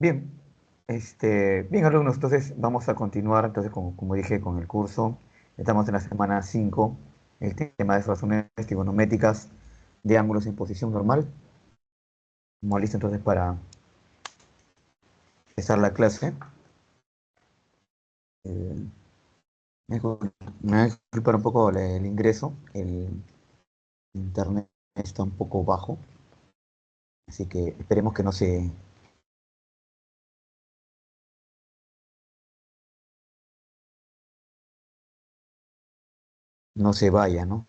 Bien, bien alumnos, entonces vamos a continuar, entonces como dije, con el curso. Estamos en la semana 5, el tema de razones trigonométricas de ángulos en posición normal. Estamos listos entonces para empezar la clase. Eh, me voy a disculpar un poco el ingreso, el internet está un poco bajo, así que esperemos que no se vaya, ¿no?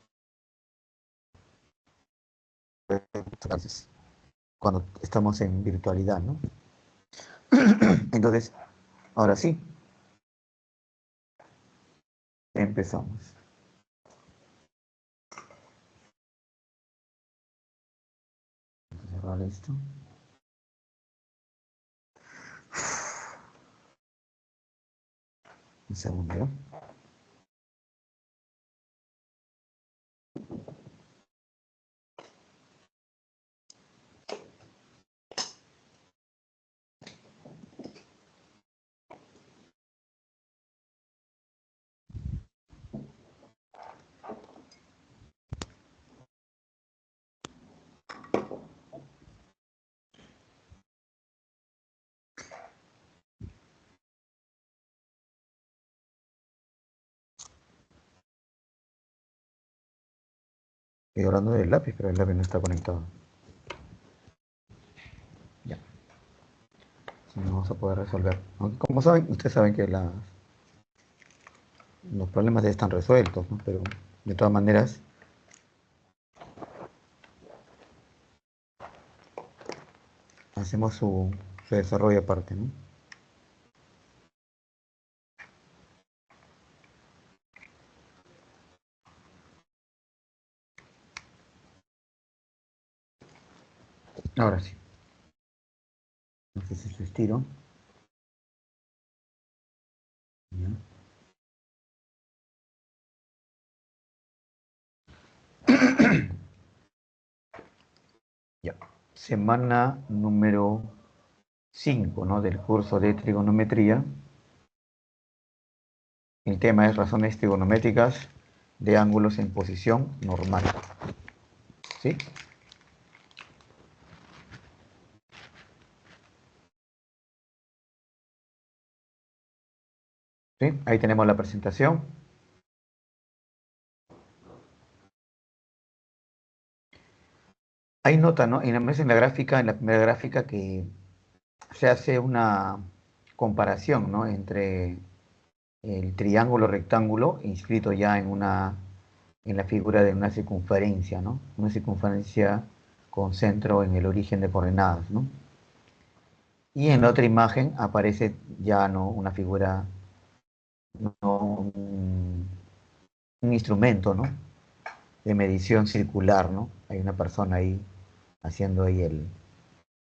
Entonces, cuando estamos en virtualidad, ¿no? Entonces, ahora sí, empezamos. Cerrar esto. Un segundo. Estoy hablando del lápiz, pero el lápiz no está conectado. Ya, si no vamos a poder resolver. Aunque como saben, ustedes saben que los problemas ya están resueltos, ¿no? Pero de todas maneras, hacemos su desarrollo aparte, ¿no? Ahora sí. Entonces esto estiro. Ya. Ya. Semana número 5, ¿no? Del curso de trigonometría. El tema es razones trigonométricas de ángulos en posición normal. ¿Sí? ¿Sí? Ahí tenemos la presentación. Hay nota, ¿no? En la primera gráfica, que se hace una comparación, ¿no? Entre el triángulo rectángulo inscrito ya en la figura de una circunferencia, ¿no? Una circunferencia con centro en el origen de coordenadas, ¿no? Y en la otra imagen aparece ya, ¿no? Una figura, ¿no? Un instrumento, ¿no? De medición circular, ¿no? Hay una persona ahí haciendo ahí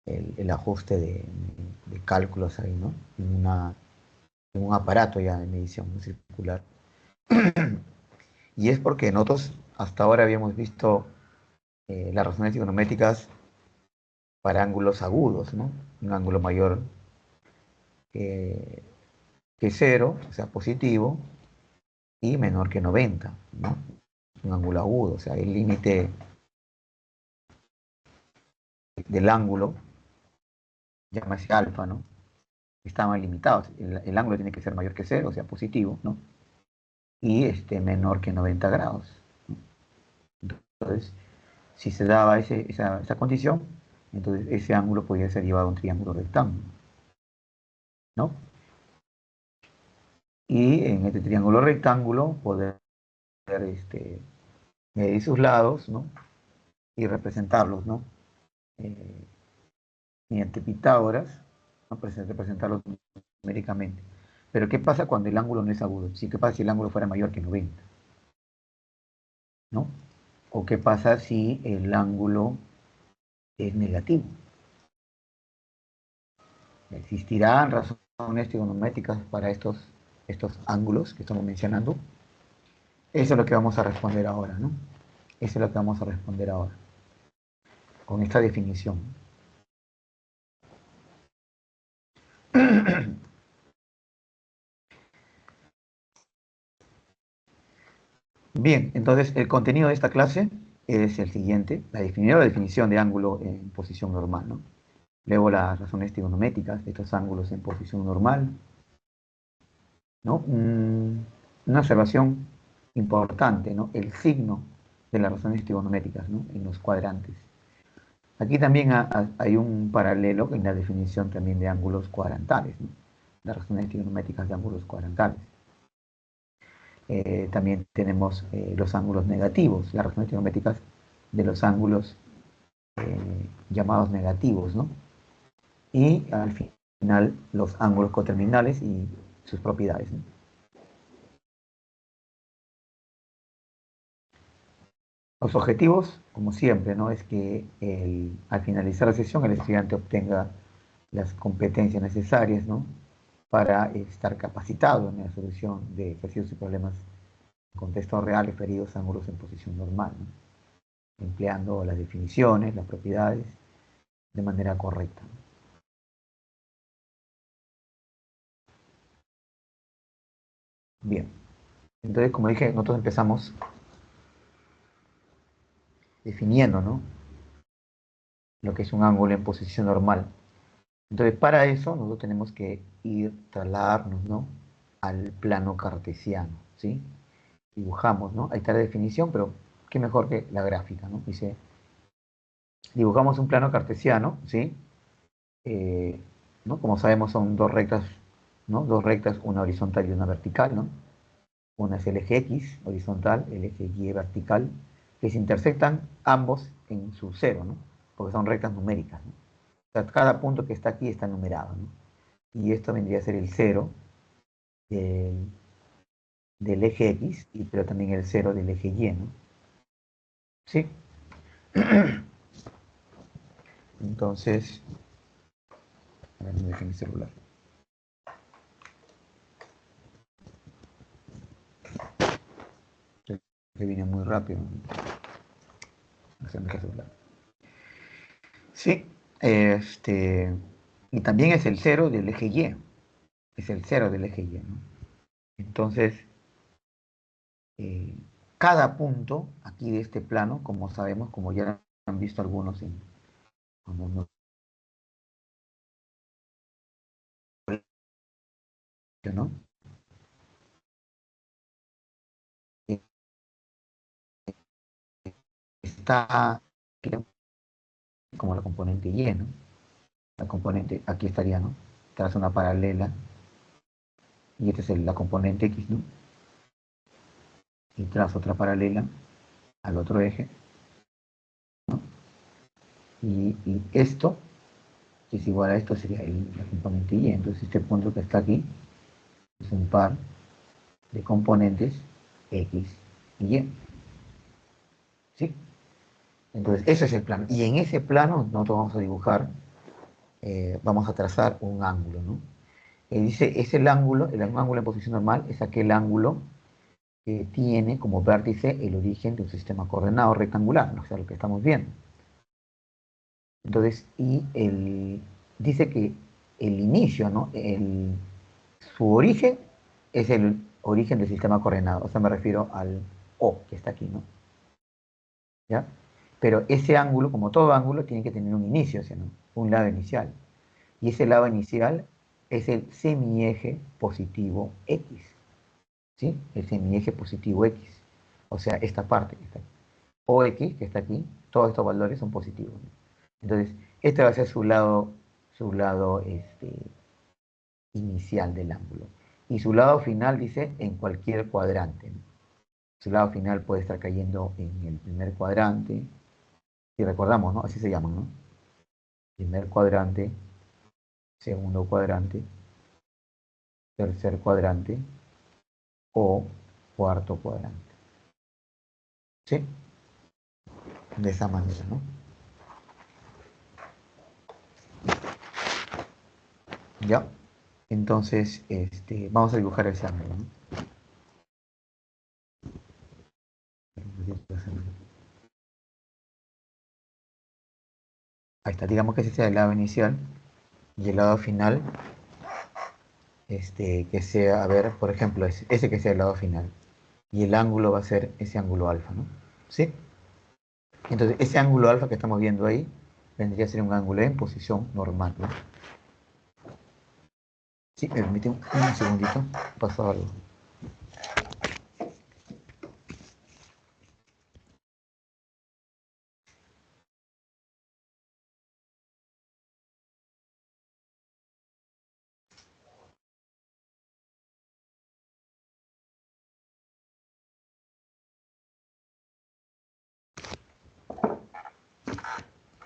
el ajuste de cálculos ahí, ¿no? En un aparato ya de medición circular. Y es porque nosotros hasta ahora habíamos visto las razones trigonométricas para ángulos agudos, ¿no? Un ángulo mayor que, que 0, o sea, positivo, y menor que 90, ¿no? Un ángulo agudo, o sea, el límite del ángulo, llámase alfa, ¿no? Está más limitado. El ángulo tiene que ser mayor que 0, o sea, positivo, ¿no? Y menor que 90 grados. Entonces, si se daba esa condición, entonces ese ángulo podría ser llevado a un triángulo rectángulo, ¿no? Y en este triángulo rectángulo poder medir sus lados, ¿no? Y representarlos, ¿no? Eh, mediante Pitágoras, ¿no? Representarlos numéricamente. Pero ¿qué pasa cuando el ángulo no es agudo? ¿Sí? ¿Qué pasa si el ángulo fuera mayor que 90? ¿No? ¿O qué pasa si el ángulo es negativo? ¿Existirán razones trigonométricas para estos ángulos que estamos mencionando? Eso es lo que vamos a responder ahora, ¿no? Eso es lo que vamos a responder ahora, con esta definición. Bien, entonces el contenido de esta clase es el siguiente. La definición de ángulo en posición normal, ¿no? Luego las razones trigonométricas de estos ángulos en posición normal, ¿no? Una observación importante, ¿no? El signo de las razones trigonométricas, ¿no? En los cuadrantes. Aquí también hay un paralelo en la definición también de ángulos cuadrantales, ¿no? Las razones trigonométricas de ángulos cuadrantales. También tenemos los ángulos negativos, las razones trigonométricas de los ángulos llamados negativos, ¿no? Y al final los ángulos coterminales y sus propiedades, ¿no? Los objetivos, como siempre, ¿no? Es que al finalizar la sesión el estudiante obtenga las competencias necesarias, ¿no? Para estar capacitado en la solución de ejercicios y problemas en contextos reales referidos a ángulos en posición normal, ¿no? Empleando las definiciones, las propiedades, de manera correcta. Bien, entonces como dije, nosotros empezamos definiendo, ¿no? Lo que es un ángulo en posición normal. Entonces para eso nosotros tenemos que trasladarnos, ¿no? Al plano cartesiano, ¿sí? Dibujamos, ¿no? Ahí está la definición, pero qué mejor que la gráfica, ¿no? Dice, dibujamos un plano cartesiano, ¿sí? ¿No? Como sabemos son dos rectas, ¿no? Dos rectas, una horizontal y una vertical, ¿no? Una es el eje X horizontal, el eje Y vertical, que se intersectan ambos en su cero, ¿no? Porque son rectas numéricas, ¿no? O sea, cada punto que está aquí está numerado, ¿no? Y esto vendría a ser el cero del, del eje X, pero también el cero del eje Y, ¿no? ¿Sí? Entonces, a ver, me dejé mi celular. Que viene muy rápido. Se me deja el celular. Sí, y también es el cero del eje Y. Es el cero del eje Y, ¿no? Entonces, eh, cada punto aquí de este plano, como sabemos, como ya han visto algunos en cuando no, ¿no? Está como la componente Y, ¿no? La componente, aquí estaría, ¿no? Traza una paralela y esta es la componente X, ¿no? Y traza otra paralela al otro eje, ¿no? Y esto, que es igual a esto, sería la componente Y. Entonces este punto que está aquí es un par de componentes X y Y. ¿Sí? Entonces, ese es el plano. Y en ese plano nosotros vamos a dibujar, vamos a trazar un ángulo, ¿no? Dice, es el ángulo en posición normal es aquel ángulo que tiene como vértice el origen de un sistema coordenado rectangular, ¿no? O sea, lo que estamos viendo. Entonces, dice que el inicio, ¿no? Su origen es el origen del sistema coordenado, o sea, me refiero al O que está aquí, ¿no? ¿Ya? Pero ese ángulo, como todo ángulo, tiene que tener un inicio, ¿sí, no? Un lado inicial. Y ese lado inicial es el semieje positivo X, ¿sí? El semieje positivo X. O sea, esta parte que está aquí. OX, que está aquí, todos estos valores son positivos, ¿no? Entonces, este va a ser su lado inicial del ángulo. Y su lado final dice en cualquier cuadrante, ¿no? Su lado final puede estar cayendo en el primer cuadrante, si recordamos, ¿no? Así se llaman, ¿no? Primer cuadrante, segundo cuadrante, tercer cuadrante o cuarto cuadrante. ¿Sí? De esa manera, ¿no? Ya. Entonces, vamos a dibujar ese ángulo, ¿no? Ahí está, digamos que ese sea el lado inicial y el lado final que sea, a ver, por ejemplo, ese que sea el lado final. Y el ángulo va a ser ese ángulo alfa, ¿no? ¿Sí? Entonces, ese ángulo alfa que estamos viendo ahí vendría a ser un ángulo en posición normal, ¿no? Sí, me permite un segundito, paso algo.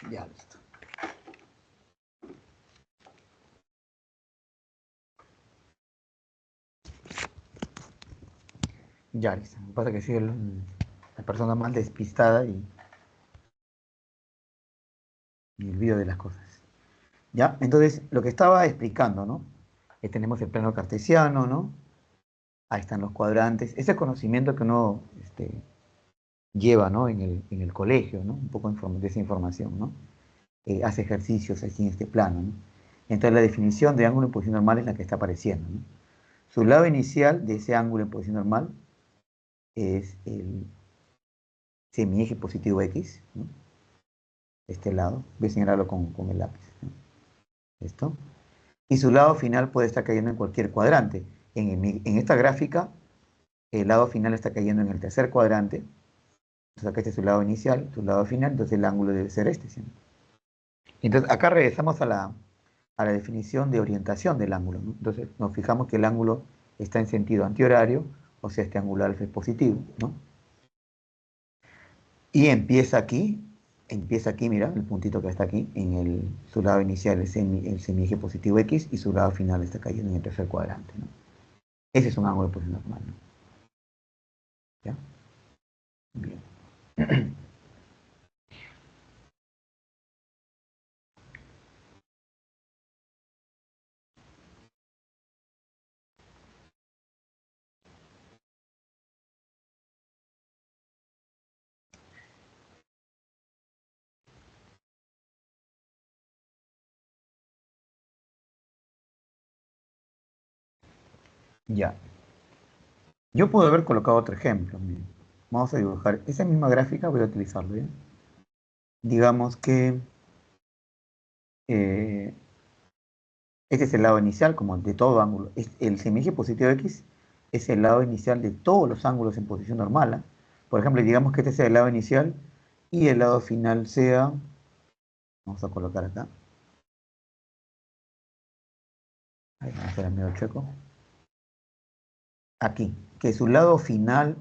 Ya, listo. Ya, listo. Me pasa que soy la persona más despistada y olvido de las cosas. ¿Ya? Entonces, lo que estaba explicando, ¿no? Tenemos el plano cartesiano, ¿no? Ahí están los cuadrantes. Ese conocimiento que uno lleva, ¿no? En el colegio, ¿no? Un poco de esa información, ¿no? Hace ejercicios aquí en este plano, ¿no? Entonces, la definición de ángulo en posición normal es la que está apareciendo, ¿no? Su lado inicial de ese ángulo en posición normal es el semieje positivo X, ¿no? Este lado. Voy a señalarlo con el lápiz, ¿no? ¿Esto? Y su lado final puede estar cayendo en cualquier cuadrante. En esta gráfica, el lado final está cayendo en el tercer cuadrante. Entonces acá este es su lado inicial, su lado final, entonces el ángulo debe ser este, ¿sí? Entonces acá regresamos a la definición de orientación del ángulo, ¿no? Entonces nos fijamos que el ángulo está en sentido antihorario, o sea, este ángulo alfa es positivo, ¿no? Y empieza aquí, mira, el puntito que está aquí, su lado inicial es el semieje positivo X y su lado final está cayendo en el tercer cuadrante, ¿no? Ese es un ángulo de posición normal, ¿no? ¿Ya? Bien. Ya. Yo puedo haber colocado otro ejemplo. Miren. Vamos a dibujar esa misma gráfica, voy a utilizarlo, ¿ya? Digamos que eh, este es el lado inicial, como de todo ángulo. El semieje positivo X es el lado inicial de todos los ángulos en posición normal, ¿ah? Por ejemplo, digamos que este sea el lado inicial y el lado final sea, vamos a colocar acá, ahí vamos a hacer el medio chueco, aquí, que su lado final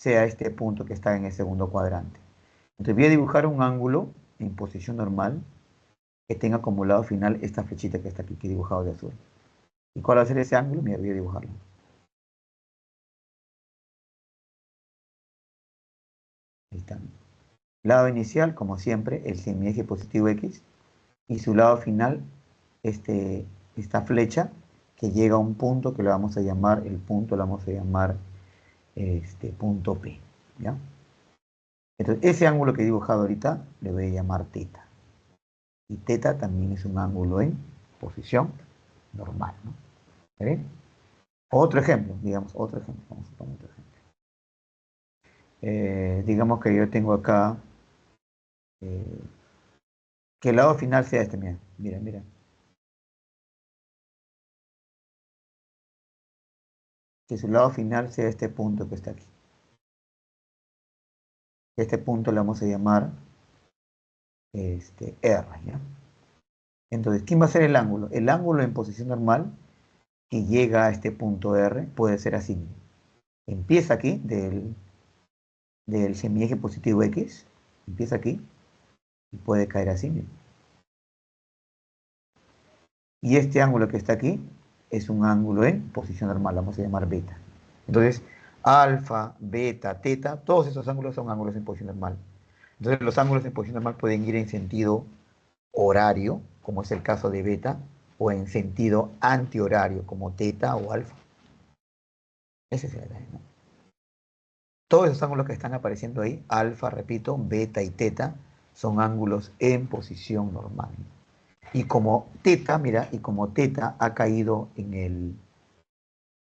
sea este punto que está en el segundo cuadrante. Entonces voy a dibujar un ángulo en posición normal que tenga como lado final esta flechita que está aquí, que he dibujado de azul. ¿Y cuál va a ser ese ángulo? Mira, voy a dibujarlo. Ahí está. Lado inicial, como siempre, el semieje positivo X. Y su lado final, esta flecha que llega a un punto que le vamos a llamar, el punto lo vamos a llamar punto P. ¿Ya? Entonces, ese ángulo que he dibujado ahorita le voy a llamar teta. Y teta también es un ángulo en posición normal, ¿no? ¿Está bien? Otro ejemplo, digamos, otro ejemplo. Vamos a poner otro ejemplo. Digamos que yo tengo acá eh, que el lado final sea este, mira, mira, mira. Que su lado final sea este punto que está aquí. Este punto le vamos a llamar R, ¿ya? Entonces, ¿quién va a ser el ángulo? El ángulo en posición normal que llega a este punto R puede ser así. Empieza aquí del semieje positivo X, empieza aquí y puede caer así. Mira. Y este ángulo que está aquí es un ángulo en posición normal, vamos a llamar beta. Entonces, alfa, beta, teta, todos esos ángulos son ángulos en posición normal. Entonces, los ángulos en posición normal pueden ir en sentido horario, como es el caso de beta, o en sentido antihorario, como teta o alfa. Ese es el detalle, ¿no? Todos esos ángulos que están apareciendo ahí, alfa, repito, beta y teta, son ángulos en posición normal. Y como teta, mira, y como teta ha caído en el,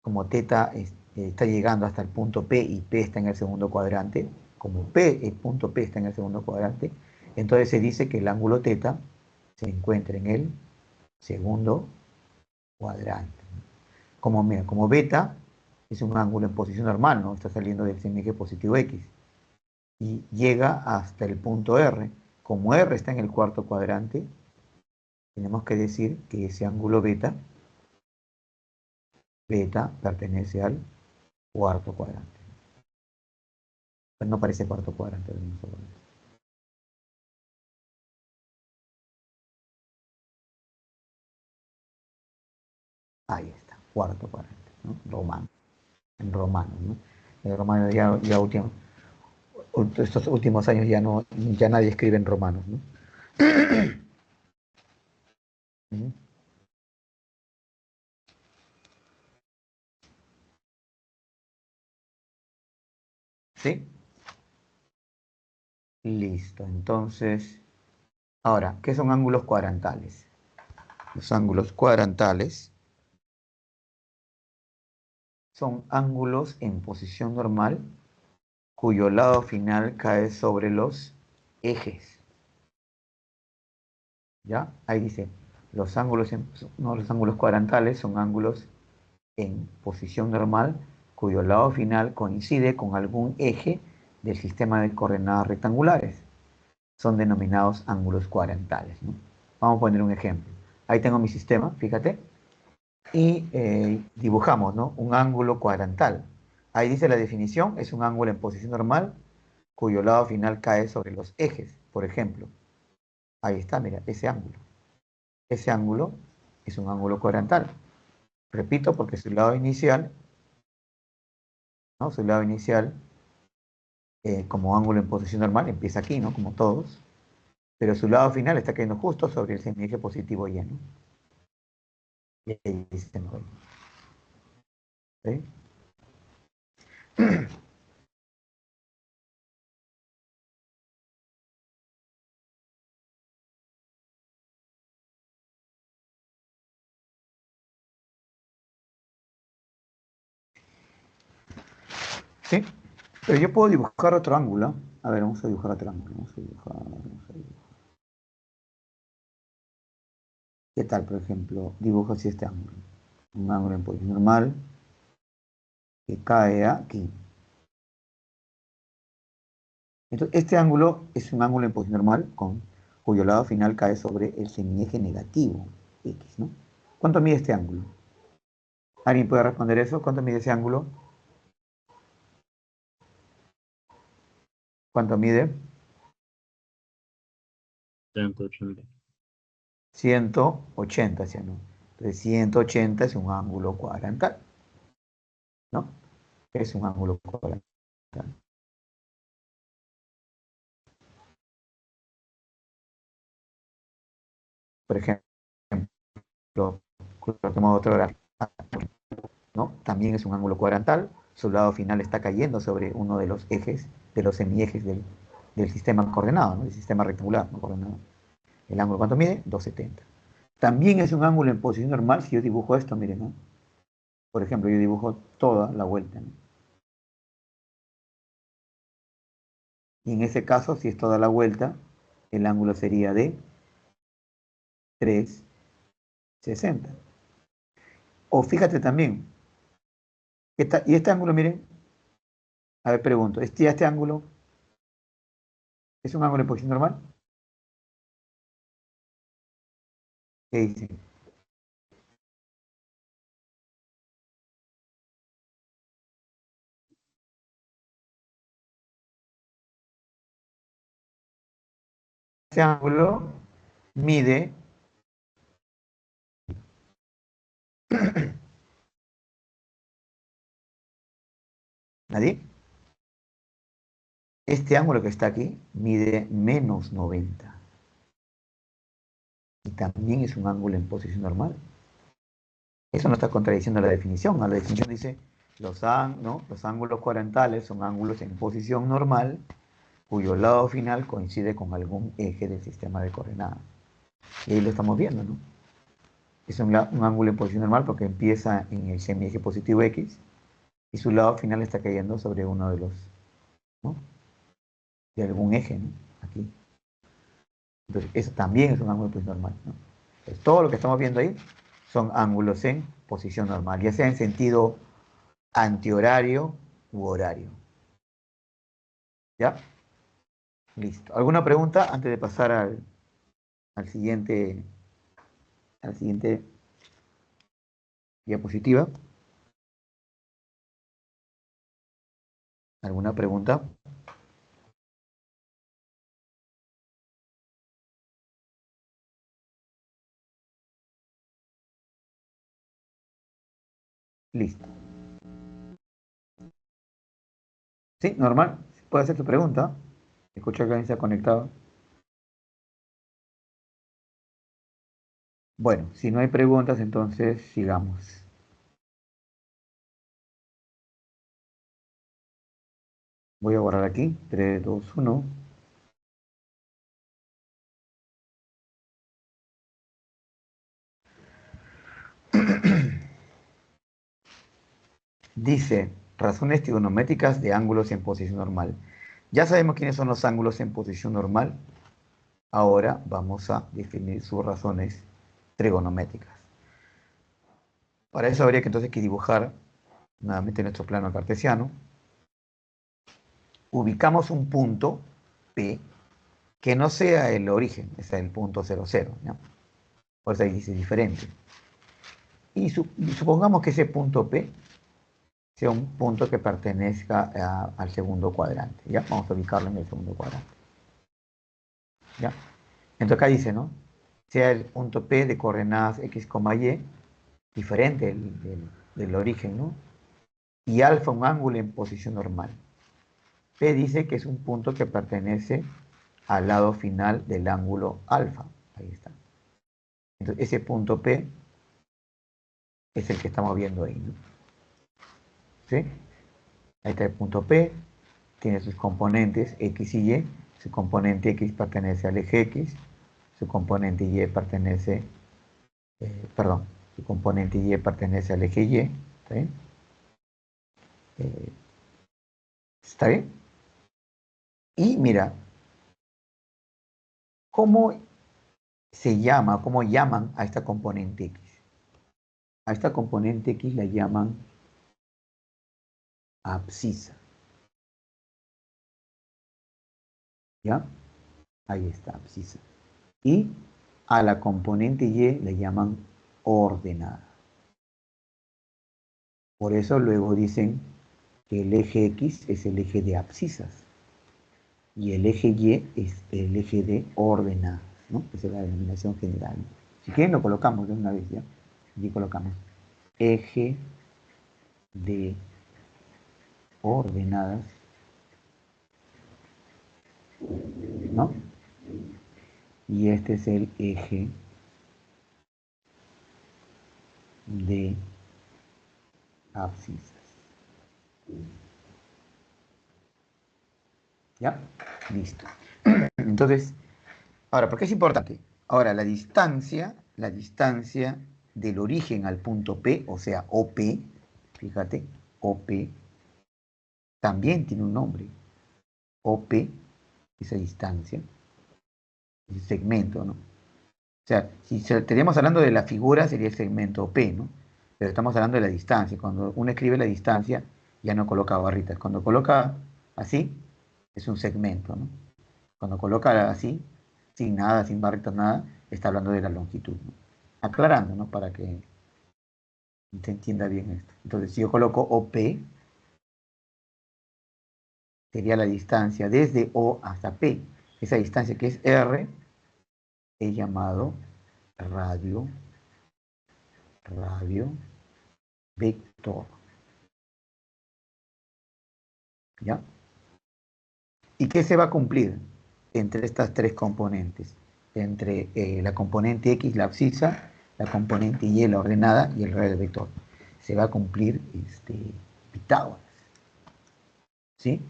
como teta está llegando hasta el punto P y P está en el segundo cuadrante, como P, el punto P está en el segundo cuadrante, entonces se dice que el ángulo teta se encuentra en el segundo cuadrante. Como, mira, como beta es un ángulo en posición normal, ¿no? Está saliendo del semieje positivo X y llega hasta el punto R. Como R está en el cuarto cuadrante, tenemos que decir que ese ángulo beta, pertenece al cuarto cuadrante. Pero no parece cuarto cuadrante. Ahí está, cuarto cuadrante, ¿no? Romano, en romano, ¿no? En romano ya estos últimos años ya no, ya nadie escribe en romanos, ¿no? ¿Sí? Listo, entonces, ahora, ¿qué son ángulos cuadrantales? Los ángulos cuadrantales son ángulos en posición normal cuyo lado final cae sobre los ejes. ¿Ya? Ahí dice, los ángulos cuadrantales son ángulos en posición normal cuyo lado final coincide con algún eje del sistema de coordenadas rectangulares. Son denominados ángulos cuadrantales, ¿no? Vamos a poner un ejemplo. Ahí tengo mi sistema, fíjate, y dibujamos, ¿no? Un ángulo cuadrantal. Ahí dice la definición, es un ángulo en posición normal cuyo lado final cae sobre los ejes, por ejemplo. Ahí está, mira, ese ángulo. Ese ángulo es un ángulo cuadrantal. Repito, porque su lado inicial, ¿no? Su lado inicial, como ángulo en posición normal, empieza aquí, ¿no? Como todos. Pero su lado final está cayendo justo sobre el semieje positivo Y, ¿no? Y ahí dice, ¿no? ¿Sí? ¿Sí? Pero yo puedo dibujar otro ángulo. A ver, vamos a dibujar otro ángulo. ¿Qué tal, por ejemplo? Dibujo así este ángulo. Un ángulo en posición normal que cae aquí. Entonces, este ángulo es un ángulo en posición normal cuyo lado final cae sobre el semieje negativo, X, ¿no? ¿Cuánto mide este ángulo? ¿Alguien puede responder eso? ¿Cuánto mide ese ángulo? ¿Cuánto mide? 180. 180, ¿sí, no? Entonces, 180 es un ángulo cuadrantal, ¿no? Es un ángulo cuadrantal. Por ejemplo, otro gráfico, ¿no? También es un ángulo cuadrantal, su lado final está cayendo sobre uno de los ejes, de los semiejes del sistema coordenado, ¿no? Del sistema rectangular, ¿no? Coordenado. ¿El ángulo cuánto mide? 270. También es un ángulo en posición normal si yo dibujo esto, miren, ¿no? Por ejemplo, yo dibujo toda la vuelta, ¿no? Y en ese caso, si es toda la vuelta, el ángulo sería de 360. O fíjate también, y este ángulo, miren, a ver, pregunto, ¿este ángulo es un ángulo en posición normal? ¿Qué dicen? Este ángulo mide ¿nadie? Este ángulo que está aquí mide menos 90 y también es un ángulo en posición normal. Eso no está contradiciendo la definición. La definición dice ¿no? Los ángulos cuadrantales son ángulos en posición normal cuyo lado final coincide con algún eje del sistema de coordenadas. Y ahí lo estamos viendo, ¿no? Es un ángulo en posición normal porque empieza en el semieje positivo X y su lado final está cayendo sobre uno de los, ¿no? De algún eje, ¿no? Aquí. Entonces, eso también es un ángulo en posición normal, ¿no? Entonces, todo lo que estamos viendo ahí son ángulos en posición normal, ya sea en sentido antihorario u horario. ¿Ya? Listo. ¿Alguna pregunta antes de pasar al siguiente, a la siguiente diapositiva? ¿Alguna pregunta? Listo. Sí, normal. Puede hacer tu pregunta. Escucha que alguien se ha conectado. Bueno, si no hay preguntas, entonces sigamos. Voy a borrar aquí. 3, 2, 1. Dice, razones trigonométricas de ángulos en posición normal. Ya sabemos quiénes son los ángulos en posición normal. Ahora vamos a definir sus razones trigonométricas. Para eso habría que entonces que dibujar nuevamente nuestro plano cartesiano. Ubicamos un punto P que no sea el origen, es el punto 0, 0, ¿no? Por eso ahí dice diferente. Y supongamos que ese punto P sea un punto que pertenezca al segundo cuadrante, ¿ya? Vamos a ubicarlo en el segundo cuadrante, ¿ya? Entonces acá dice, ¿no? Sea el punto P de coordenadas x, y, diferente del origen, ¿no? Y alfa un ángulo en posición normal. P dice que es un punto que pertenece al lado final del ángulo alfa. Ahí está. Entonces ese punto P es el que estamos viendo ahí, ¿no? ¿Sí? Ahí está el punto P, tiene sus componentes X y Y. Su componente X pertenece al eje X, su componente Y pertenece, perdón, su componente Y pertenece al eje Y. ¿Está bien? Eh, ¿Está bien? Y mira, ¿cómo se llama, cómo llaman a esta componente X? A esta componente X la llaman abscisa. ¿Ya? Ahí está, abscisa. Y a la componente Y le llaman ordenada. Por eso luego dicen que el eje X es el eje de abscisas y el eje Y es el eje de ordenadas, ¿no? Esa es la denominación general. Si quieren lo colocamos de una vez, ¿ya? Aquí colocamos eje de ordenadas, ¿no? Y este es el eje de abscisas. ¿Ya? Listo. Entonces, ahora, ¿por qué es importante? Ahora, la distancia del origen al punto P, o sea, OP, fíjate, OP, también tiene un nombre. OP, esa distancia, ese segmento, ¿no? O sea, si estaríamos hablando de la figura, sería el segmento OP, ¿no? Pero estamos hablando de la distancia. Cuando uno escribe la distancia, ya no coloca barritas. Cuando coloca así, es un segmento, ¿no? Cuando coloca así, sin nada, sin barritas, nada, está hablando de la longitud, ¿no? Aclarando, ¿no? Para que se entienda bien esto. Entonces, si yo coloco OP, sería la distancia desde O hasta P. Esa distancia que es R, es llamado radio vector. ¿Ya? ¿Y qué se va a cumplir entre estas tres componentes? Entre la componente X, la abscisa, la componente Y, la ordenada, y el radio vector. Se va a cumplir Pitágoras. ¿Sí?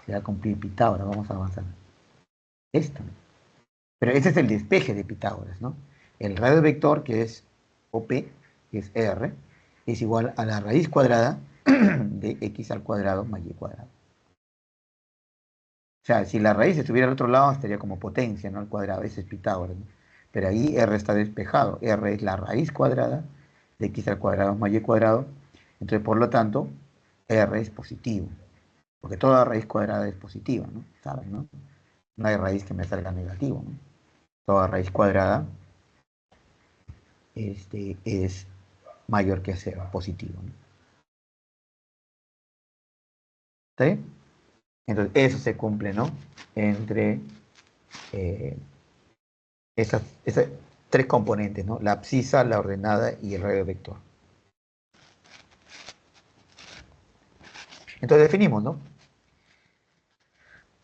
Se va a cumplir Pitágoras. Vamos a avanzar. Esto. Pero ese es el despeje de Pitágoras, ¿no? El radio vector, que es OP, que es R, es igual a la raíz cuadrada de x al cuadrado más y cuadrado. O sea, si la raíz estuviera al otro lado, estaría como potencia, ¿no? Al cuadrado, ese es Pitágoras, ¿no? Pero ahí R está despejado. R es la raíz cuadrada de x al cuadrado más y cuadrado. Entonces, por lo tanto, R es positivo. Porque toda raíz cuadrada es positiva, ¿no? ¿Saben, no? No hay raíz que me salga negativo, ¿no? Toda raíz cuadrada es mayor que cero, positivo, ¿no? ¿Sí? Entonces, eso se cumple, ¿no? Entre eh, esas tres componentes, ¿no? La abscisa, la ordenada y el radio vector. Entonces definimos, ¿no?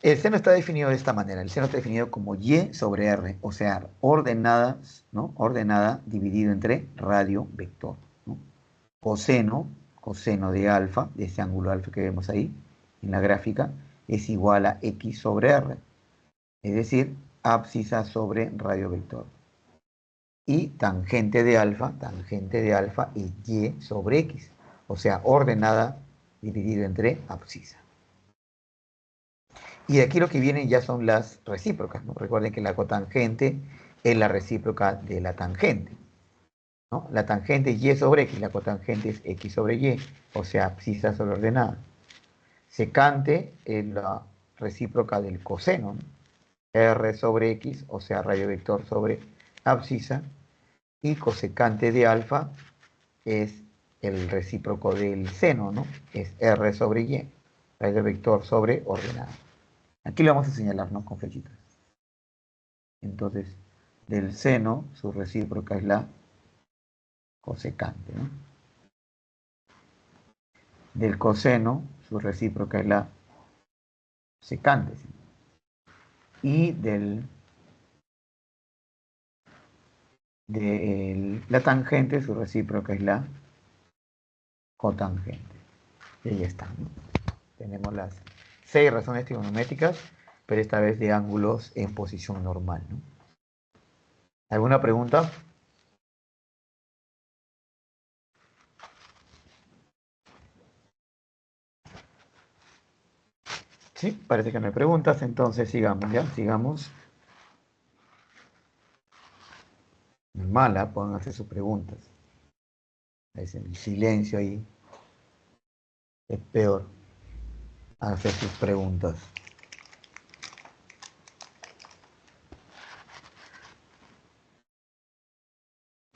El seno está definido de esta manera. El seno está definido como y sobre r, o sea, ordenadas, ¿no? Ordenada dividido entre radio vector, ¿no? Coseno, coseno de alfa, de ese ángulo alfa que vemos ahí en la gráfica, es igual a x sobre r, es decir, abscisa sobre radio vector. Y tangente de alfa es y sobre x, o sea, ordenada dividido entre abscisa. Y aquí lo que vienen ya son las recíprocas, ¿no? Recuerden que la cotangente es la recíproca de la tangente, ¿no? La tangente es y sobre x, la cotangente es x sobre y, o sea, abscisa sobre ordenada. Secante es la recíproca del coseno, ¿no? R sobre x, o sea, radio vector sobre abscisa. Y cosecante de alfa es el recíproco del seno, ¿no? Es R sobre y, radio vector sobre ordenada. Aquí lo vamos a señalar, ¿no? Con flechitas. Entonces, del seno, su recíproca es la cosecante, ¿no? Del coseno, su recíproca es la secante, ¿sí? Y de la tangente, su recíproca es la cotangente. Y ahí está, ¿no? Tenemos las 6 razones trigonométricas, pero esta vez de ángulos en posición normal, ¿no? ¿Alguna pregunta? Sí, parece que no hay preguntas, entonces sigamos, ¿ya? Sigamos. Mala, pueden hacer sus preguntas. Es el silencio ahí es peor. Hacer sus preguntas.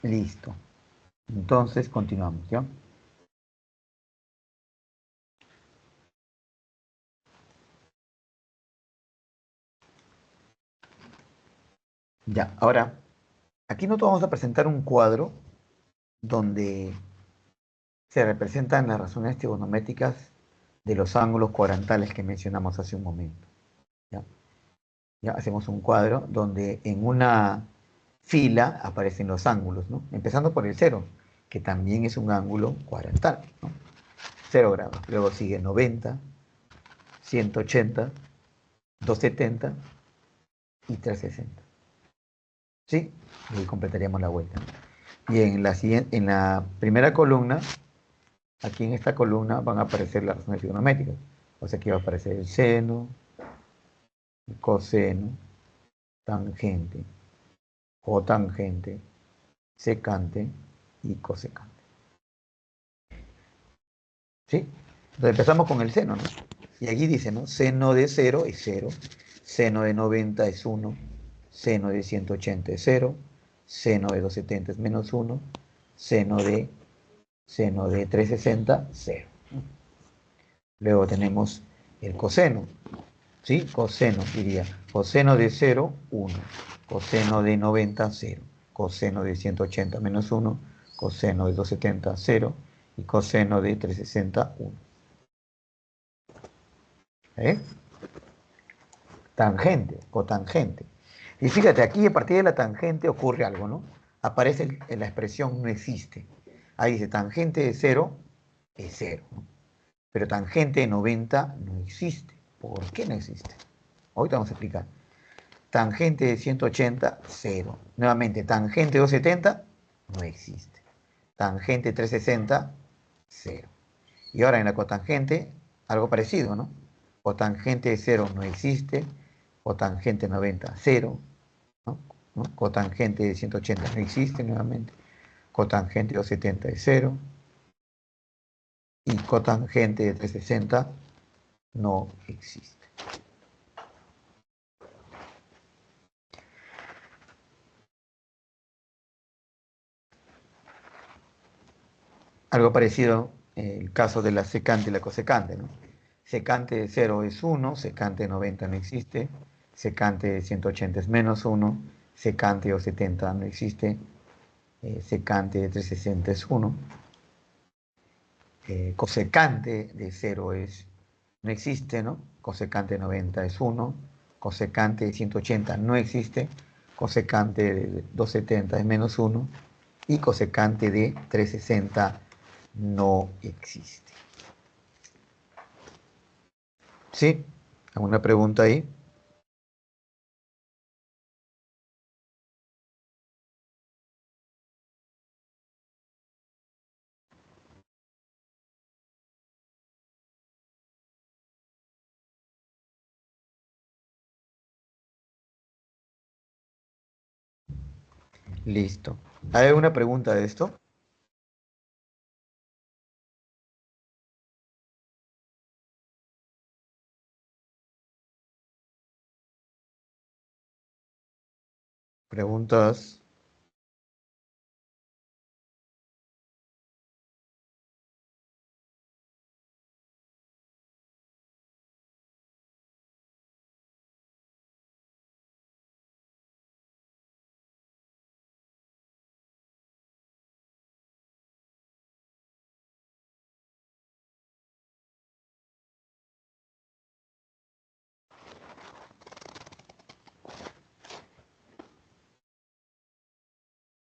Listo. Entonces continuamos, ¿ya? Ya, ahora, aquí nosotros vamos a presentar un cuadro donde se representan las razones trigonométricas de los ángulos cuadrantales que mencionamos hace un momento. ¿Ya? Ya hacemos un cuadro donde en una fila aparecen los ángulos, ¿no? Empezando por el 0, que también es un ángulo cuadrantal, ¿no? 0 grados. Luego sigue 90, 180, 270 y 360. ¿Sí? Y completaríamos la vuelta. Y en la primera columna, aquí en esta columna van a aparecer las razones trigonométricas. O sea, aquí va a aparecer el seno, el coseno, tangente, cotangente, secante y cosecante. ¿Sí? Entonces empezamos con el seno, ¿no? Y aquí dice, ¿no? Seno de 0 es 0, seno de 90 es 1, seno de 180 es 0, seno de 270 es menos 1, seno de, seno de 360, 0. Luego tenemos el coseno, ¿sí? Coseno, diría, coseno de 0, 1, coseno de 90, 0, coseno de 180 menos 1, coseno de 270, 0, y coseno de 360, 1. ¿Eh? Tangente, cotangente. Y fíjate, aquí a partir de la tangente ocurre algo, ¿no? Aparece en la expresión no existe. Ahí dice tangente de 0 es 0, ¿no? Pero tangente de 90 no existe. ¿Por qué no existe? Ahorita vamos a explicar. Tangente de 180, 0. Nuevamente, tangente de 270, no existe. Tangente de 360, 0. Y ahora en la cotangente, algo parecido, ¿no? Cotangente de 0 no existe. Cotangente de 90, 0. ¿No? ¿No? Cotangente de 180 no existe nuevamente. Cotangente de 270 es 0. Y cotangente de 360 no existe. Algo parecido el caso de la secante y la cosecante, ¿no? Secante de 0 es 1, secante de 90 no existe, secante de 180 es menos 1, secante de 70 no existe, secante de 360 es 1, cosecante de 0 no existe, ¿no? Cosecante de 90 es 1, cosecante de 180 no existe, cosecante de 270 es menos 1 y cosecante de 360 no existe. ¿Sí? ¿Alguna pregunta ahí? Listo. ¿Hay alguna pregunta de esto? Preguntas.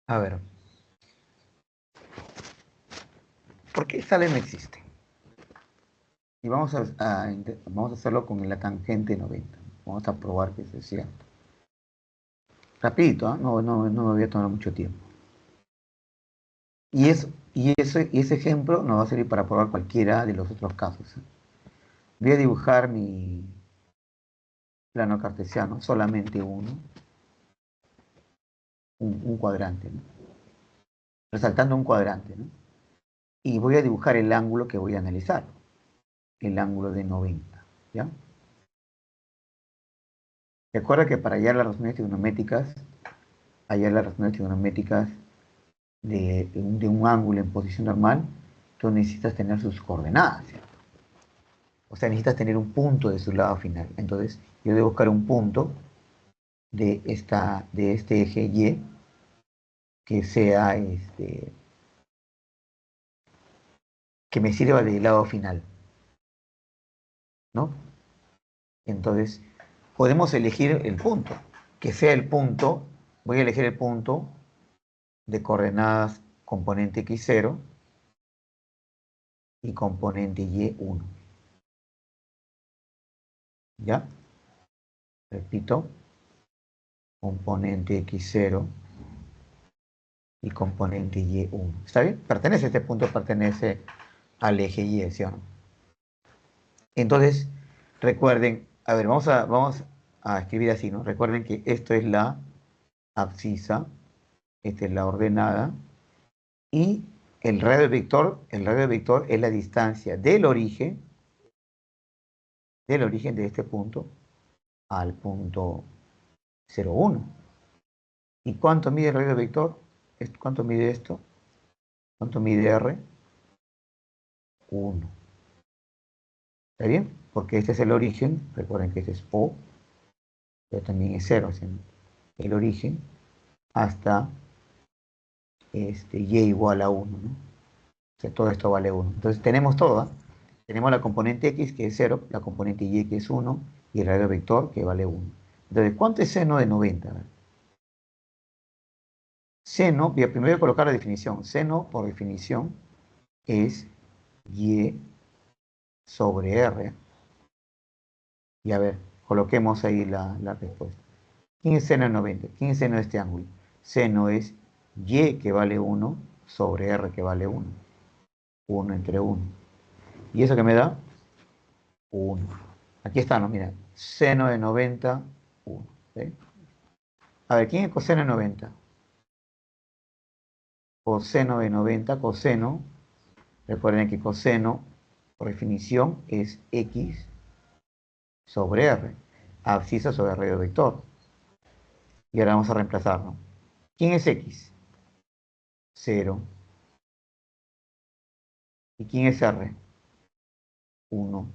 A ver, ¿por qué sale no existe? Y vamos a hacerlo con la tangente 90. Vamos a probar que eso es cierto. Rapidito, ¿eh? No me voy a tomar mucho tiempo. Y ese ejemplo nos va a servir para probar cualquiera de los otros casos, ¿eh? Voy a dibujar mi plano cartesiano, solamente uno, un cuadrante, ¿no? Resaltando un cuadrante, ¿no? Y voy a dibujar el ángulo que voy a analizar, el ángulo de 90, ¿ya? Recuerda que para hallar las razones trigonométricas, de un ángulo en posición normal, tú necesitas tener sus coordenadas, ¿cierto? O sea, necesitas tener un punto de su lado final. Entonces, yo debo buscar un punto de este eje Y que sea que me sirva de lado final, ¿no? Entonces, podemos elegir el punto, que sea el punto, voy a elegir el punto de coordenadas componente x0 y componente y1. ¿Ya? Repito, componente x0 y componente y1. ¿Está bien? Este punto pertenece al eje y, ¿sí o no? Entonces, recuerden, a ver, vamos a escribir así, ¿no? Recuerden que esto es la abscisa, esta es la ordenada, y el radio vector es la distancia del origen de este punto al punto 0,1. ¿Y cuánto mide el radio vector? ¿Cuánto mide esto? ¿Cuánto mide R? 1. ¿Está bien? Porque este es el origen, recuerden que este es O, pero también es 0, el origen, hasta y igual a 1, ¿no? O sea, todo esto vale 1. Entonces tenemos todo, ¿eh? Tenemos la componente x que es 0, la componente y que es 1, y el radio vector que vale 1. Entonces, ¿cuánto es seno de 90? A ver. Seno, primero voy a colocar la definición. Seno, por definición, es y sobre r. Y a ver, coloquemos ahí la respuesta. ¿Quién es seno de 90? ¿Quién es seno de este ángulo? Seno es y que vale 1 sobre r que vale 1. 1 entre 1. ¿Y eso que me da? 1. Aquí está, ¿no? Mira, seno de 90, 1. ¿Sí? A ver, ¿quién es coseno de 90? Coseno de 90, coseno. Recuerden que coseno, por definición, es x sobre r. Abscisa sobre radio vector. Y ahora vamos a reemplazarlo. ¿Quién es x? 0. ¿Y quién es r? 1.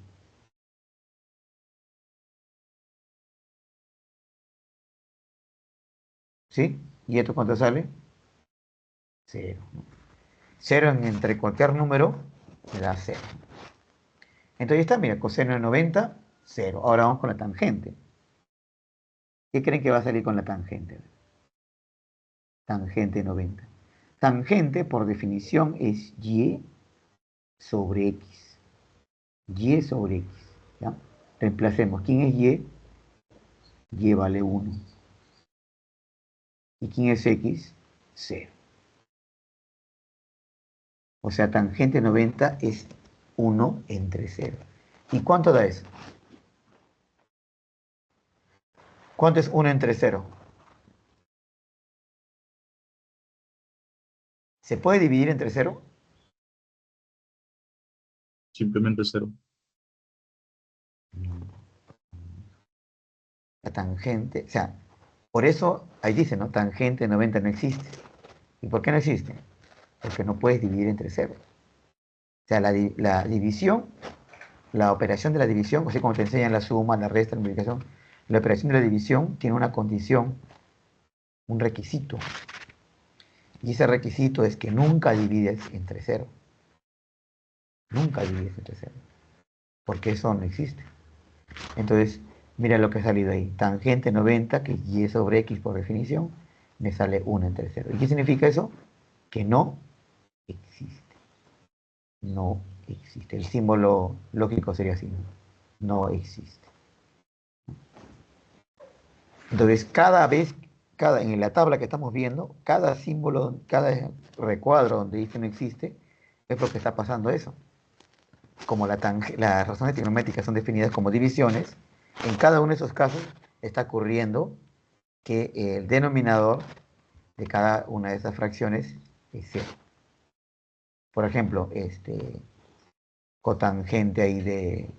¿Sí? ¿Y esto cuánto sale? 0. 0 entre cualquier número me da 0. Entonces está, mira, coseno de 90, 0. Ahora vamos con la tangente. ¿Qué creen que va a salir con la tangente? Tangente 90. Tangente, por definición, es y sobre x. Y sobre x. ¿Ya? Reemplacemos. ¿Quién es y? Y vale 1. ¿Y quién es x? 0. O sea, tangente 90 es 1 entre 0. ¿Y cuánto da eso? ¿Cuánto es 1 entre 0? ¿Se puede dividir entre 0? Simplemente cero. La tangente, o sea, por eso ahí dice, ¿no? Tangente 90 no existe. ¿Y por qué no existe? Porque no puedes dividir entre 0. O sea, la división, la operación de la división, así como te enseñan la suma, la resta, la multiplicación, la operación de la división tiene una condición, un requisito. Y ese requisito es que nunca divides entre 0. Nunca divides entre 0. Porque eso no existe. Entonces, mira lo que ha salido ahí. Tangente 90, que es y sobre x por definición, me sale 1 entre 0. ¿Y qué significa eso? Que no existe. No existe. El símbolo lógico sería así. No existe. Entonces, cada vez, en la tabla que estamos viendo, cada símbolo, cada recuadro donde dice no existe, es porque está pasando eso. Como las razones trigonométricas son definidas como divisiones, en cada uno de esos casos está ocurriendo que el denominador de cada una de esas fracciones es 0. Por ejemplo, cotangente ahí de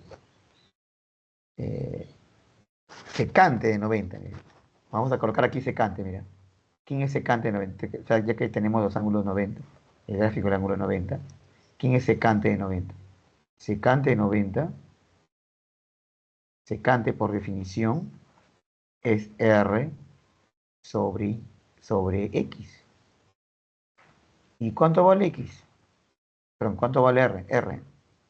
eh, secante de 90. Mira. Vamos a colocar aquí secante, mira. ¿Quién es secante de 90? O sea, ya que tenemos los ángulos 90, el gráfico del ángulo 90. ¿Quién es secante de 90? Secante de 90, secante por definición, es R sobre X. ¿Y cuánto vale X? Perdón, ¿cuánto vale R? R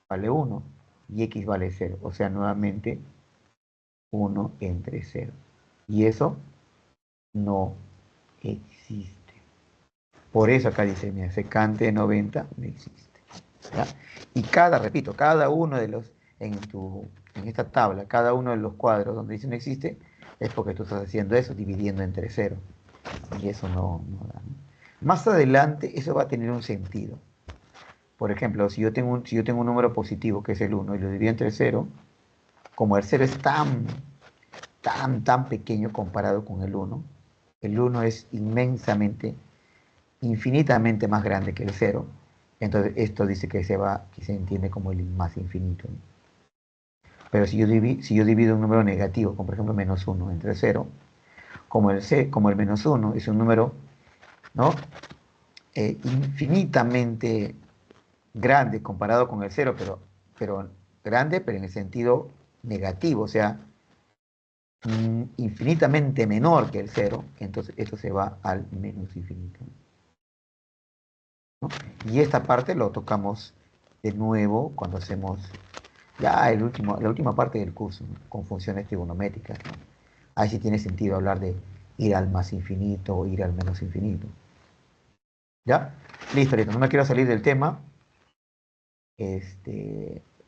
vale 1 y X vale 0. O sea, nuevamente 1 entre 0. Y eso no existe. Por eso acá dice, mira, secante de 90 no existe. ¿Ya? Y repito, cada uno de los, en esta tabla, cada uno de los cuadros donde dice no existe, es porque tú estás haciendo eso, dividiendo entre 0. Y eso no da. ¿No? Más adelante eso va a tener un sentido. Por ejemplo, si yo tengo un número positivo, que es el 1, y lo divido entre 0, como el 0 es tan pequeño comparado con el 1 es inmensamente, infinitamente más grande que el 0. Entonces esto dice que se entiende como el más infinito. ¿No? Pero si yo divido un número negativo, como por ejemplo menos 1 entre 0, como el menos 1 es un número, ¿no? Infinitamente grande comparado con el 0, pero grande, pero en el sentido negativo, o sea, infinitamente menor que el 0, entonces esto se va al menos infinito. ¿No? Y esta parte lo tocamos de nuevo cuando hacemos ya la última parte del curso, ¿no? Con funciones trigonométricas. ¿No? Ahí sí tiene sentido hablar de ir al más infinito o ir al menos infinito. ¿Ya? Listo, listo. No me quiero salir del tema.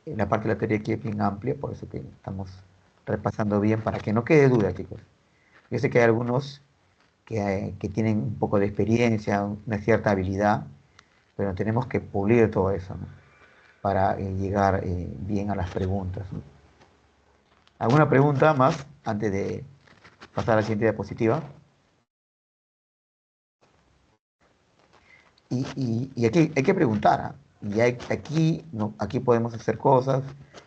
La parte de la teoría aquí es bien amplia, por eso que estamos repasando bien para que no quede duda, chicos. Yo sé que hay algunos que tienen un poco de experiencia, una cierta habilidad, pero tenemos que pulir todo eso, ¿no? Para llegar bien a las preguntas, ¿no? ¿Alguna pregunta más antes de pasar a la siguiente diapositiva? Y aquí hay que preguntar, ¿ah? Aquí, no, aquí podemos hacer cosas,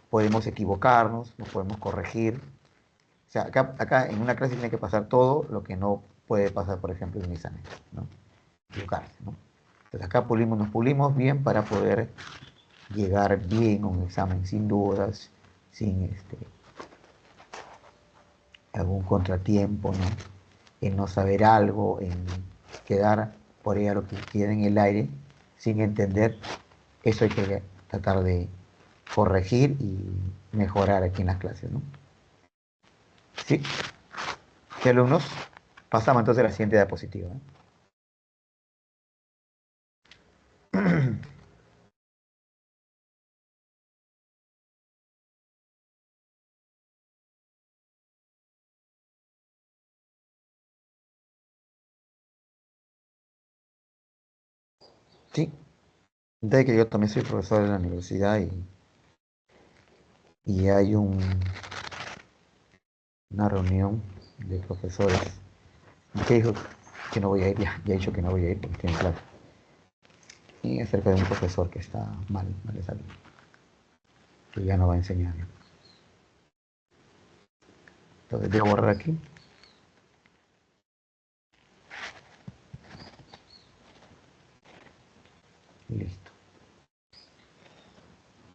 podemos equivocarnos, nos podemos corregir. O sea, acá en una clase tiene que pasar todo lo que no puede pasar, por ejemplo, en un examen, ¿no? Equivocarse, ¿no? Entonces acá nos pulimos bien para poder llegar bien a un examen sin dudas, sin algún contratiempo, ¿no? En no saber algo, en quedar por ahí a lo que queda en el aire sin entender. Eso hay que tratar de corregir y mejorar aquí en las clases, ¿no? Sí, ¿qué alumnos? Pasamos entonces a la siguiente diapositiva, ¿no? Sí, de que yo también soy profesor de la universidad y hay una reunión de profesores que dijo que no voy a ir, ya he dicho que no voy a ir porque tiene clase. Y acerca de un profesor que está mal de salud, que ya no va a enseñar. Entonces voy a borrar aquí. Listo.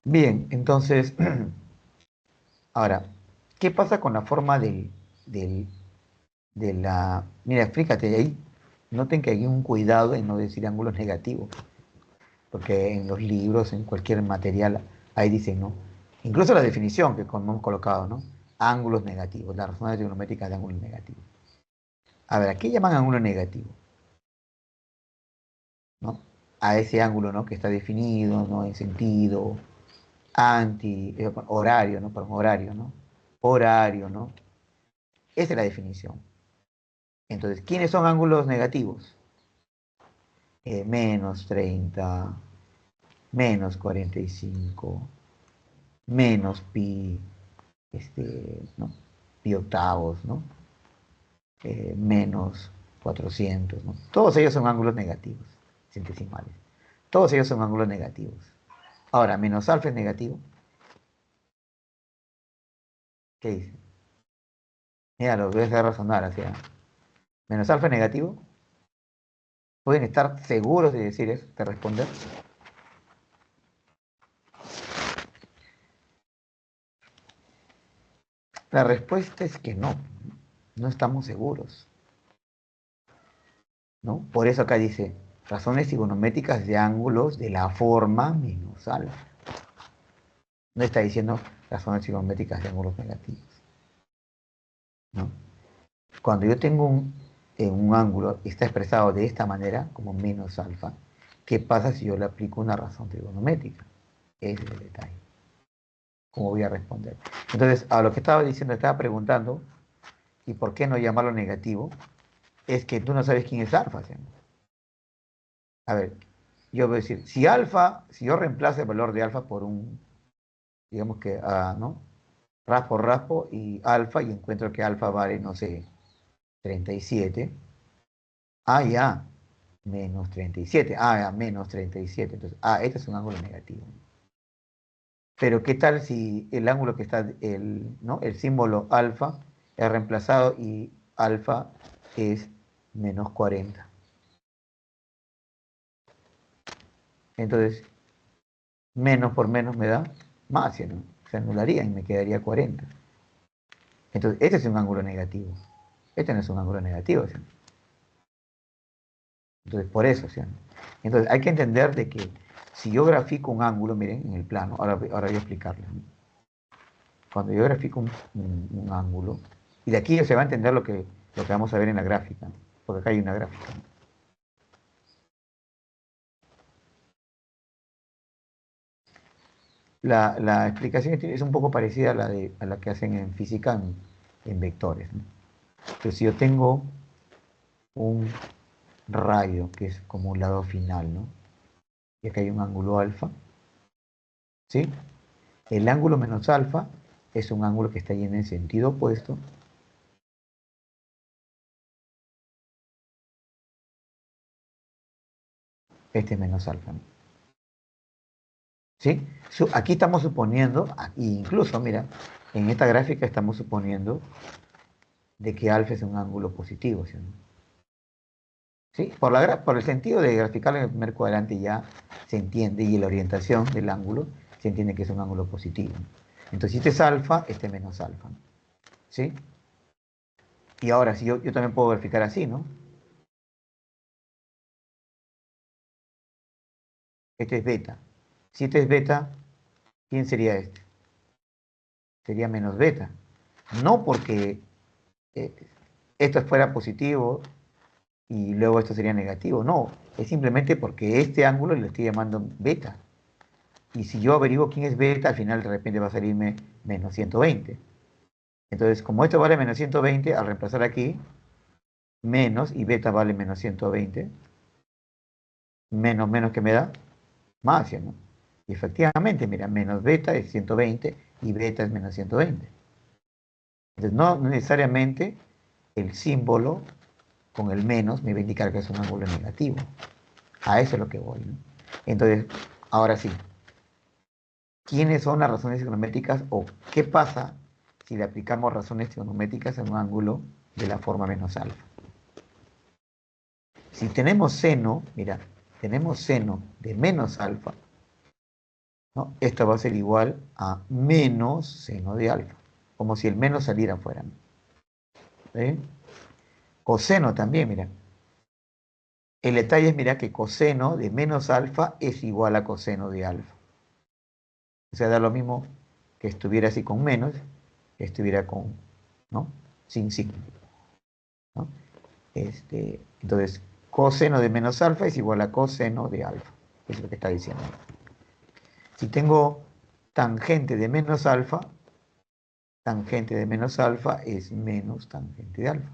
Bien, entonces, ahora, ¿qué pasa con la forma del, de la... Mira, fíjate ahí, noten que hay un cuidado en no decir ángulos negativos, porque en los libros, en cualquier material, ahí dicen, ¿no? Incluso la definición que hemos colocado, ¿no? Ángulos negativos, las razones trigonométricas de ángulos negativos. A ver, ¿a qué llaman ángulo negativo? ¿No? A ese ángulo, ¿no? Que está definido, ¿no? En sentido, horario, ¿no? Perdón, horario, ¿no? Horario, ¿no? Esa es la definición. Entonces, ¿quiénes son ángulos negativos? Menos 30, menos 45, menos pi, ¿no? Pi octavos, ¿no? Menos 400, ¿no? Todos ellos son ángulos negativos, centesimales. Todos ellos son ángulos negativos. Ahora, menos alfa es negativo. ¿Qué dice? Mira, lo voy a hacer razonar hacia. Menos alfa es negativo. ¿Pueden estar seguros de decir eso, de responder? La respuesta es que no. No estamos seguros, ¿no? Por eso acá dice, razones trigonométricas de ángulos de la forma menos alfa. No está diciendo razones trigonométricas de ángulos negativos, ¿no? Cuando yo tengo un ángulo y está expresado de esta manera, como menos alfa, ¿qué pasa si yo le aplico una razón trigonométrica? Ese es el detalle. ¿Cómo voy a responder? Entonces, a lo que estaba diciendo, estaba preguntando, ¿y por qué no llamarlo negativo? Es que tú no sabes quién es alfa, ¿sí? A ver, yo voy a decir, si yo reemplazo el valor de alfa por digamos que, ¿no? Raspo y alfa y encuentro que alfa vale, no sé, 37. Ya, menos 37. Ya, menos 37. Entonces, este es un ángulo negativo. Pero ¿qué tal si el ángulo que está, ¿no? El símbolo alfa es reemplazado y alfa es menos 40? Entonces, menos por menos me da más, ¿no? Se anularía y me quedaría 40. Entonces, este es un ángulo negativo. Este no es un ángulo negativo, ¿sí? Entonces, por eso, ¿sí? Entonces, hay que entender de que si yo grafico un ángulo, miren, en el plano, ahora voy a explicarles, ¿no? Cuando yo grafico un ángulo, y de aquí se va a entender lo que vamos a ver en la gráfica, ¿no? Porque acá hay una gráfica, ¿no? La explicación es un poco parecida a la que hacen en física en vectores, ¿no? Entonces, si yo tengo un radio que es como un lado final, ¿no? Y acá hay un ángulo alfa, ¿sí? El ángulo menos alfa es un ángulo que está ahí en el sentido opuesto. Este es menos alfa, ¿no? ¿Sí? Aquí estamos suponiendo, incluso, mira, en esta gráfica estamos suponiendo de que alfa es un ángulo positivo, ¿sí? ¿Sí? Por el sentido de graficarlo en el primer cuadrante ya se entiende, y la orientación del ángulo se entiende que es un ángulo positivo. Entonces, si este es alfa, este es menos alfa, ¿no? ¿Sí? Y ahora, si yo también puedo graficar así, ¿no? Este es beta. Si este es beta, ¿quién sería este? Sería menos beta. No porque eh, esto fuera positivo y luego esto sería negativo, no. Es simplemente porque este ángulo le estoy llamando beta. Y si yo averiguo quién es beta, al final de repente va a salirme menos 120. Entonces, como esto vale menos 120, al reemplazar aquí, menos, y beta vale menos 120, menos que me da, más, ¿no? Y efectivamente, mira, menos beta es 120 y beta es menos 120. Entonces, no necesariamente el símbolo con el menos me va a indicar que es un ángulo negativo. A eso es lo que voy, ¿no? Entonces, ahora sí, ¿quiénes son las razones trigonométricas o qué pasa si le aplicamos razones trigonométricas en un ángulo de la forma menos alfa? Si tenemos seno, mira, tenemos seno de menos alfa, ¿no? Esto va a ser igual a menos seno de alfa, como si el menos saliera afuera, ¿no? ¿Sí? Coseno también, mira. El detalle es, mira, que coseno de menos alfa es igual a coseno de alfa. O sea, da lo mismo que estuviera así con menos, que estuviera con, ¿no? Sin signo, ¿no? Entonces, coseno de menos alfa es igual a coseno de alfa. Eso es lo que está diciendo. Si tengo tangente de menos alfa, tangente de menos alfa es menos tangente de alfa.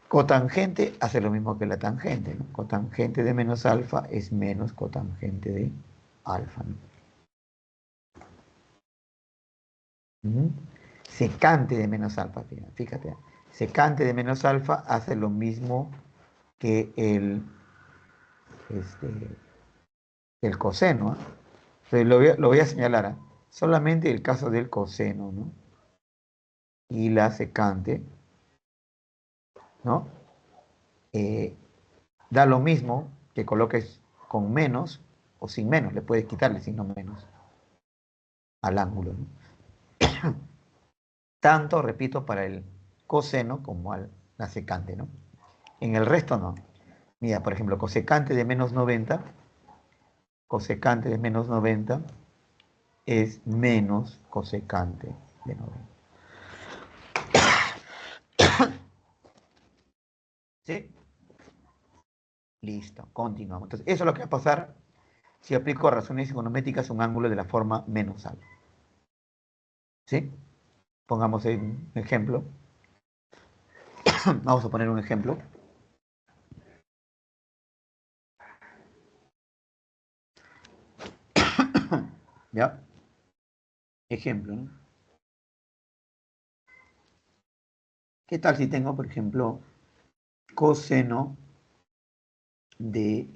Cotangente hace lo mismo que la tangente, ¿no? Cotangente de menos alfa es menos cotangente de alfa, ¿no? ¿Mm? Secante de menos alfa, fíjate. Secante de menos alfa hace lo mismo que este, el coseno, ¿eh? Entonces lo voy a señalar, ¿eh? Solamente el caso del coseno, ¿no? Y la secante, ¿no? Eh, Da lo mismo que coloques con menos o sin menos, le puedes quitarle signo menos al ángulo, ¿no? Tanto, repito, para el coseno como la secante, ¿no? En el resto no. Mira, por ejemplo, cosecante de menos 90, cosecante de menos 90 es menos cosecante de 90. ¿Sí? Listo, continuamos. Entonces, eso es lo que va a pasar si aplico razones trigonométricas a un ángulo de la forma menos alfa. ¿Sí? Pongamos un ejemplo. Vamos a poner un ejemplo. ¿Ya? Ejemplo, ¿no? ¿Qué tal si tengo, por ejemplo, coseno de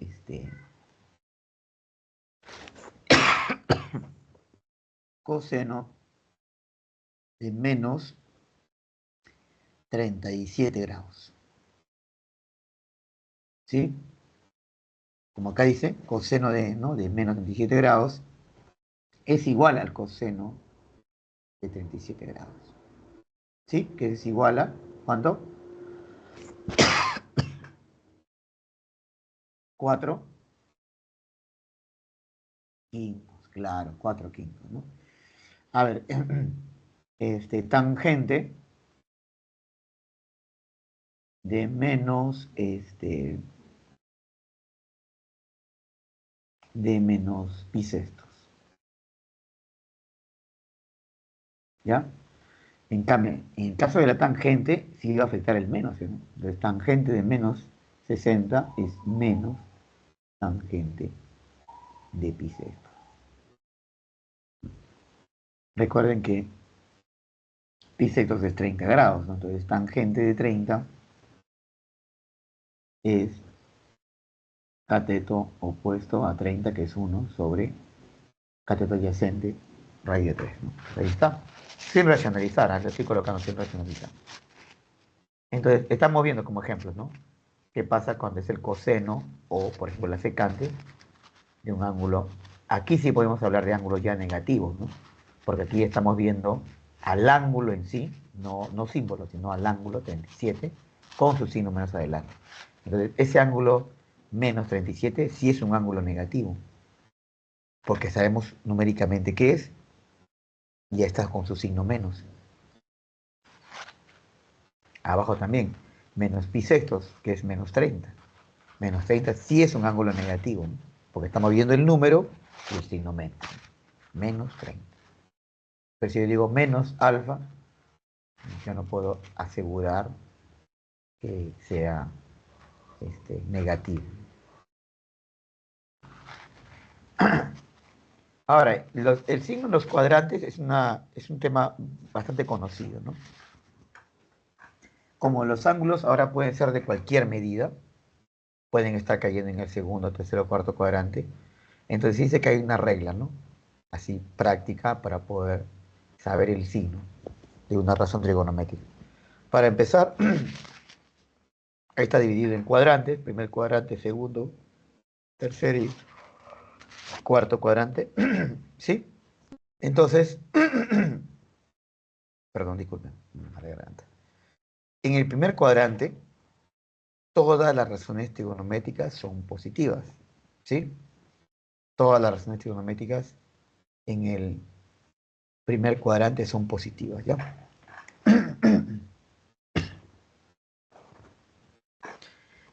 coseno de menos 37 grados? ¿Sí? Como acá dice, coseno de, ¿no? de menos 37 grados es igual al coseno de 37 grados. ¿Sí? Que es igual a, ¿cuánto? 4 quintos, claro, 4 quintos, ¿no? A ver, tangente de menos, de menos pi sextos, ¿ya? En cambio, en el caso de la tangente, sí va a afectar el menos, ¿sí, no? Entonces, tangente de menos 60 es menos tangente de pi sexto. Recuerden que pi sexto es 30 grados, ¿no? Entonces, tangente de 30 es cateto opuesto a 30, que es 1, sobre cateto adyacente, raíz de 3, ¿no? Ahí está. Sin racionalizar, lo estoy colocando sin racionalizar. Entonces, estamos viendo como ejemplos, ¿no? ¿Qué pasa cuando es el coseno o, por ejemplo, la secante de un ángulo? Aquí sí podemos hablar de ángulos ya negativos, ¿no? Porque aquí estamos viendo al ángulo en sí, no símbolo, sino al ángulo 37, con su signo menos adelante. Entonces, ese ángulo menos 37 sí es un ángulo negativo, porque sabemos numéricamente qué es, y ya está con su signo menos. Abajo también, menos pi sextos, que es menos 30. Menos 30 sí es un ángulo negativo, ¿no? Porque estamos viendo el número y el signo menos. Menos 30. Pero si yo digo menos alfa, yo no puedo asegurar que sea negativo. Ahora, el signo en los cuadrantes es un tema bastante conocido, ¿no? Como los ángulos ahora pueden ser de cualquier medida, pueden estar cayendo en el segundo, tercero, cuarto cuadrante, entonces dice que hay una regla, ¿no? Así práctica para poder saber el signo de una razón trigonométrica. Para empezar, ahí está dividido en cuadrantes, primer cuadrante, segundo, tercer y cuarto cuadrante, ¿sí? Entonces, perdón, disculpen, me garganta. En el primer cuadrante, todas las razones trigonométricas son positivas, ¿sí? Todas las razones trigonométricas en el primer cuadrante son positivas, ¿ya?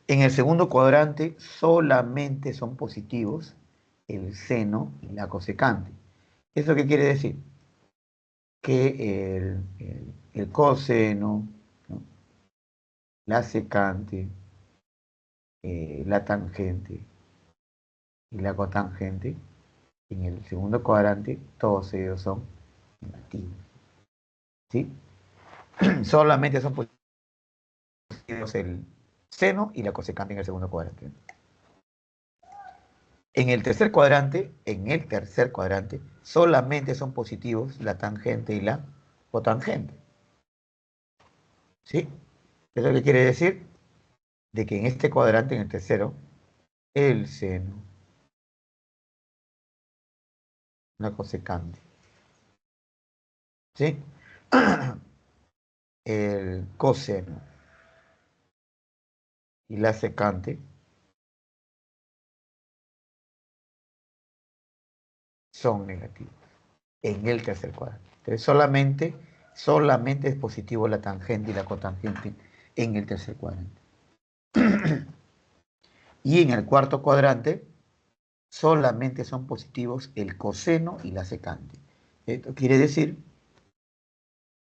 En el segundo cuadrante solamente son positivos el seno y la cosecante. ¿Eso qué quiere decir? Que el coseno, ¿no? La secante, la tangente y la cotangente, en el segundo cuadrante todos ellos son negativos, ¿sí? Solamente son positivos el seno y la cosecante en el segundo cuadrante. En el tercer cuadrante, solamente son positivos la tangente y la cotangente, ¿sí? ¿Eso qué quiere decir? De que en este cuadrante, en el tercero, el seno, la cosecante, ¿sí? El coseno y la secante son negativos en el tercer cuadrante. Entonces solamente es positivo la tangente y la cotangente en el tercer cuadrante. Y en el cuarto cuadrante solamente son positivos el coseno y la secante. Esto quiere decir,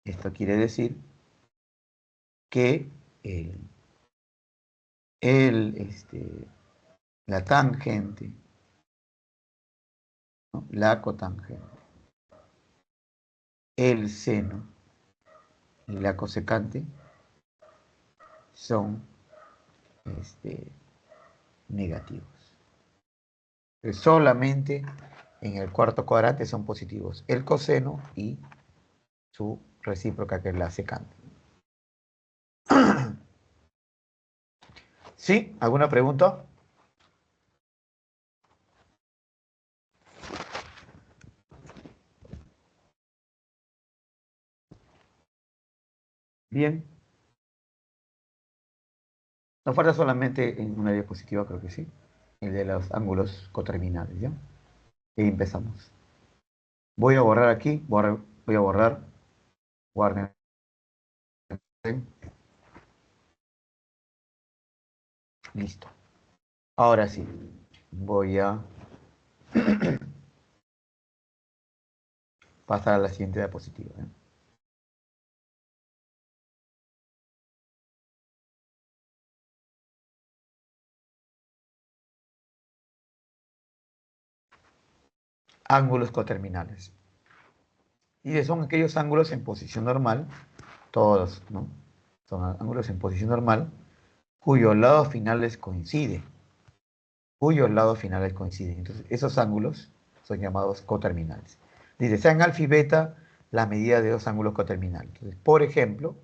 esto quiere decir que el, la tangente, ¿no? La cotangente, el seno y la cosecante son negativos. Solamente en el cuarto cuadrante son positivos el coseno y su recíproca, que es la secante. ¿Sí? ¿Alguna pregunta? Bien. Nos falta solamente en una diapositiva, creo que sí, el de los ángulos coterminales, ¿ya? Y empezamos. Voy a borrar aquí, voy a borrar, guarden. Listo. Ahora sí, voy a pasar a la siguiente diapositiva, ¿eh? ángulos coterminales. Y son aquellos ángulos en posición normal, todos, ¿no? Son ángulos en posición normal, cuyos lados finales coinciden. Entonces, esos ángulos son llamados coterminales. Dice, sean alfa y beta la medida de dos ángulos coterminales. Entonces, por ejemplo,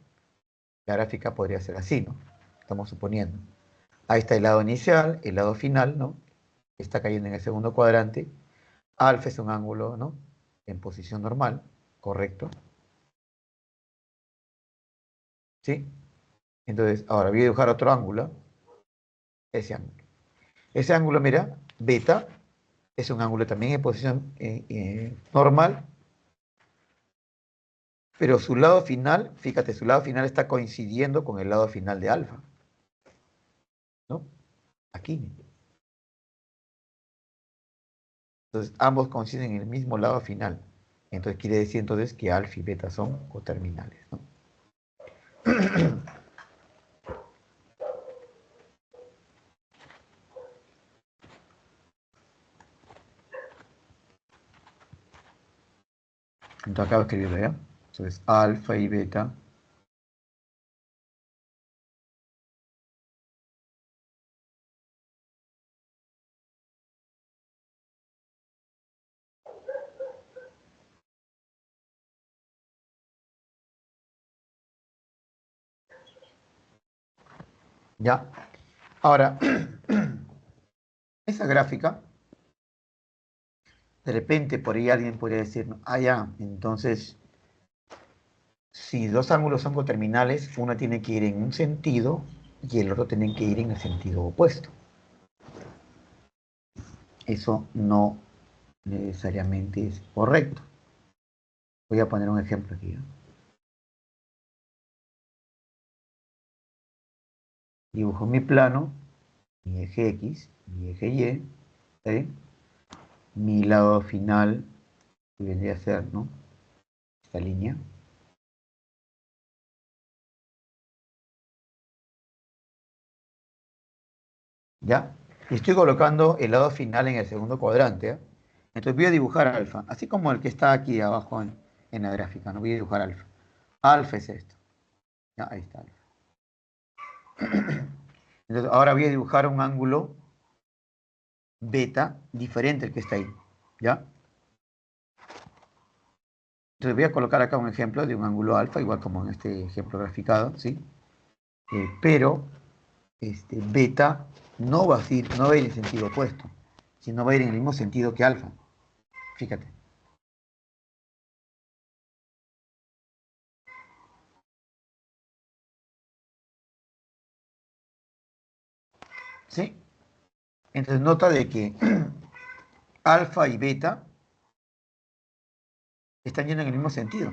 la gráfica podría ser así, ¿no? Estamos suponiendo. Ahí está el lado inicial, el lado final, ¿no? Está cayendo en el segundo cuadrante. Alfa es un ángulo, ¿no? En posición normal, correcto. ¿Sí? Entonces, ahora voy a dibujar otro ángulo. Ese ángulo. Ese ángulo, mira, beta, es un ángulo también en posición normal, pero su lado final, fíjate, su lado final está coincidiendo con el lado final de alfa, ¿no? Aquí. Entonces, ambos coinciden en el mismo lado final. Entonces, quiere decir entonces que alfa y beta son coterminales, ¿no? Entonces, acabo de escribirlo, ¿ya? Entonces, alfa y beta ¿ya? Ahora, esa gráfica, de repente por ahí alguien podría decir, ah, ya, entonces, si dos ángulos son coterminales, uno tiene que ir en un sentido y el otro tiene que ir en el sentido opuesto. Eso no necesariamente es correcto. Voy a poner un ejemplo aquí, ¿no? Dibujo mi plano, mi eje X, mi eje Y, ¿sí? Mi lado final, que vendría a ser, ¿no? Esta línea. ¿Ya? Y estoy colocando el lado final en el segundo cuadrante, ¿eh? Entonces voy a dibujar alfa, así como el que está aquí abajo en la gráfica, ¿no? Voy a dibujar alfa. Alfa es esto. Ya, ahí está alfa. Entonces ahora voy a dibujar un ángulo beta diferente al que está ahí. ¿Ya? Entonces voy a colocar acá un ejemplo de un ángulo alfa, igual como en este ejemplo graficado, ¿sí? Pero beta no va a ir en sentido opuesto, sino va a ir en el mismo sentido que alfa. Fíjate. ¿Sí? Entonces nota de que alfa y beta están yendo en el mismo sentido,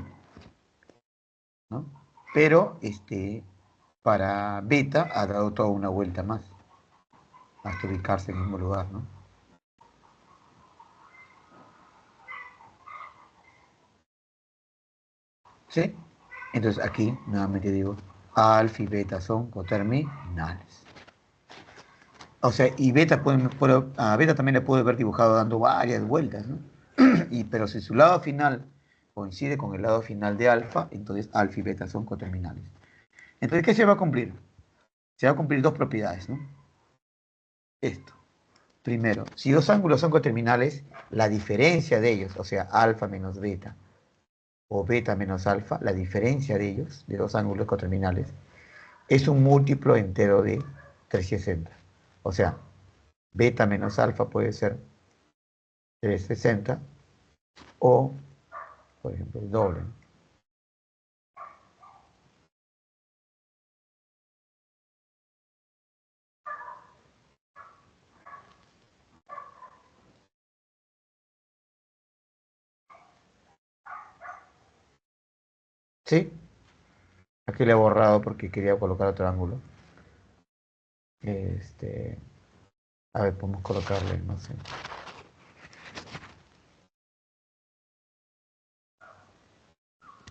¿no? Pero para beta ha dado toda una vuelta más hasta ubicarse en el mismo lugar, ¿no? ¿Sí? Entonces aquí nuevamente digo, alfa y beta son coterminales. O sea, y a beta también le puede haber dibujado dando varias vueltas, ¿no? Pero si su lado final coincide con el lado final de alfa, entonces alfa y beta son coterminales. Entonces, ¿qué se va a cumplir? Se va a cumplir dos propiedades, ¿no? Esto. Primero, si dos ángulos son coterminales, la diferencia de ellos, o sea, alfa menos beta, o beta menos alfa, la diferencia de ellos, de dos ángulos coterminales, es un múltiplo entero de 360. O sea, beta menos alfa puede ser 360 o, por ejemplo, el doble. ¿Sí? Aquí le he borrado porque quería colocar otro ángulo. Este, a ver, podemos colocarle, no sé.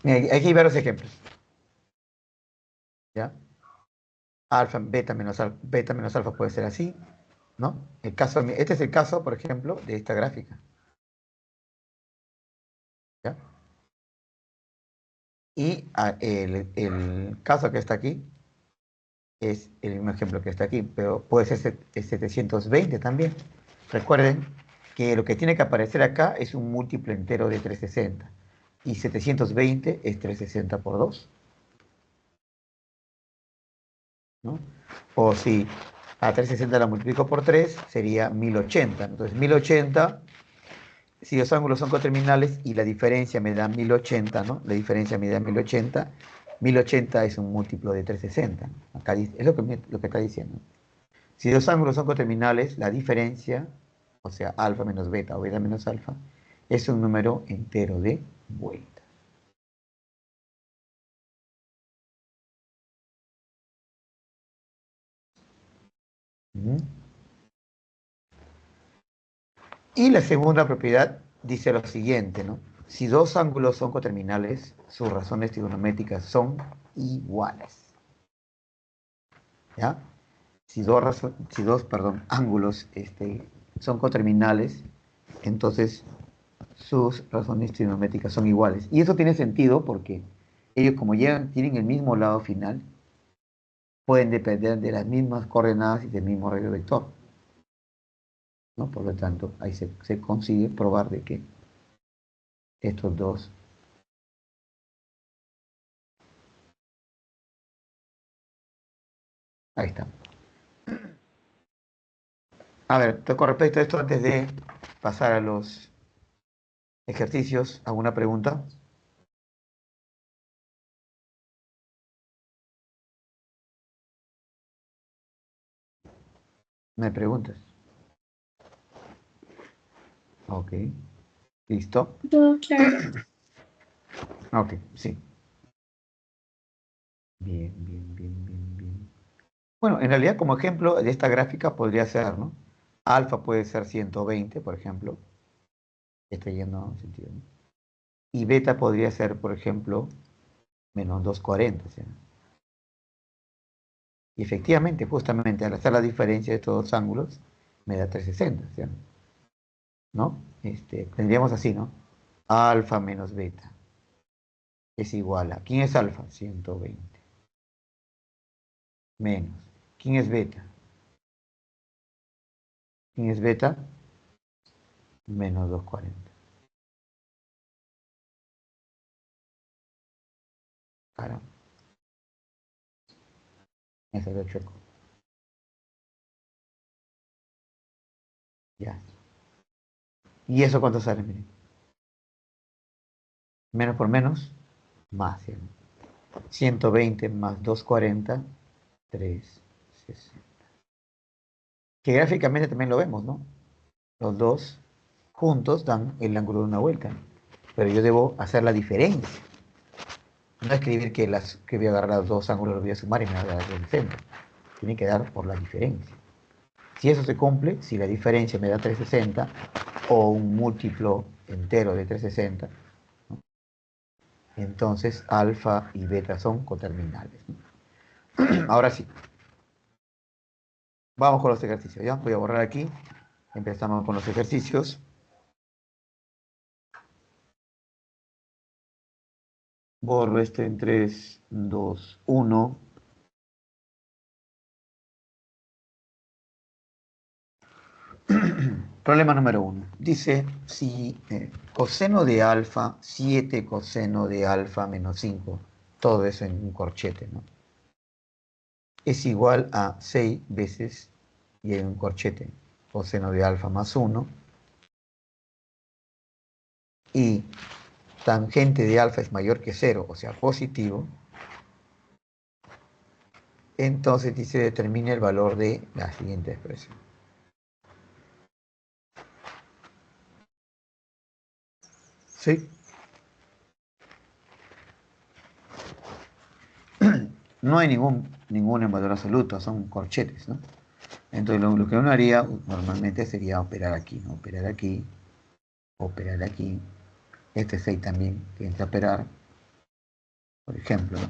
Mira, aquí hay varios ejemplos. ¿Ya? Alfa, beta menos alfa puede ser así, ¿no? Este es el caso, por ejemplo, de esta gráfica. ¿Ya? Y el caso que está aquí es el mismo ejemplo que está aquí, pero puede ser 720 también. Recuerden que lo que tiene que aparecer acá es un múltiplo entero de 360. Y 720 es 360 por 2. ¿No? O si a 360 la multiplico por 3, sería 1080. Entonces 1080, si los ángulos son coterminales y la diferencia me da 1080, ¿no? La diferencia me da 1080. 1080 es un múltiplo de 360. Acá es lo que está diciendo. Si dos ángulos son coterminales, la diferencia, o sea, alfa menos beta o beta menos alfa, es un número entero de vuelta. ¿Mm? Y la segunda propiedad dice lo siguiente, ¿no? Si dos ángulos son coterminales, sus razones trigonométricas son iguales. ¿Ya? Si dos ángulos son coterminales, entonces sus razones trigonométricas son iguales. Y eso tiene sentido porque ellos, como tienen el mismo lado final, pueden depender de las mismas coordenadas y del mismo radio vector, ¿no? Por lo tanto, ahí se consigue probar de que estos dos. Ahí está. A ver, con respecto a esto, antes de pasar a los ejercicios, ¿alguna pregunta? ¿Me preguntas? Ok. ¿Listo? Todo claro. Ok, sí. Bien, bien, bien, bien, bien. Bueno, en realidad como ejemplo de esta gráfica podría ser, ¿no? Alfa puede ser 120, por ejemplo. Está yendo en sentido, ¿no? Y beta podría ser, por ejemplo, menos 240, ¿sí? Y efectivamente, justamente, al hacer la diferencia de estos dos ángulos, me da 360, ¿sí? ¿No? Tendríamos así, ¿no? Alfa menos beta es igual a... ¿Quién es alfa? 120. Menos. ¿Quién es beta? ¿Quién es beta? Menos 240. Caramba, me salió chueco. Ya. ¿Y eso cuánto sale? Miren. Menos por menos, más. ¿Sí? 120 más 240, 360. Que gráficamente también lo vemos, ¿no? Los dos juntos dan el ángulo de una vuelta. Pero yo debo hacer la diferencia. No escribir que voy a agarrar los dos ángulos, los voy a sumar y me va a dar el centro. Tiene que dar por la diferencia. Si eso se cumple, si la diferencia me da 360 o un múltiplo entero de 360, ¿no? Entonces alfa y beta son coterminales, ¿no? Ahora sí, vamos con los ejercicios, ¿ya? Voy a borrar aquí. Empezamos con los ejercicios. Borro este en 3, 2, 1. Problema número 1. Dice, si coseno de alfa, 7 coseno de alfa menos 5, todo eso en un corchete, ¿no? Es igual a 6 veces, y hay un corchete, coseno de alfa más 1, y tangente de alfa es mayor que 0, o sea, positivo, entonces dice determina el valor de la siguiente expresión. ¿Sí? No hay ningún valor absoluto, son corchetes, ¿no? Entonces lo que uno haría normalmente sería operar aquí, ¿no? Operar aquí, operar aquí. Este 6 también tiene que operar, por ejemplo, ¿no?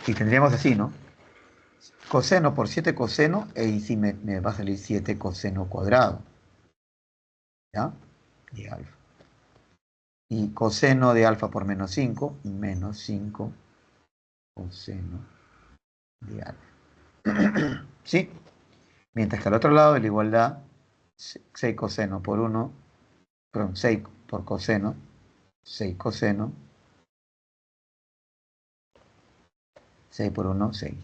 Y tendríamos así, ¿no? Coseno por 7 coseno, y sí me va a salir 7 coseno cuadrado, ¿ya? de alfa. Y coseno de alfa por menos 5, menos 5 coseno de alfa. ¿Sí? Mientras que al otro lado de la igualdad, 6 coseno por 1, perdón, 6 por coseno, 6 coseno, 6 por 1, 6.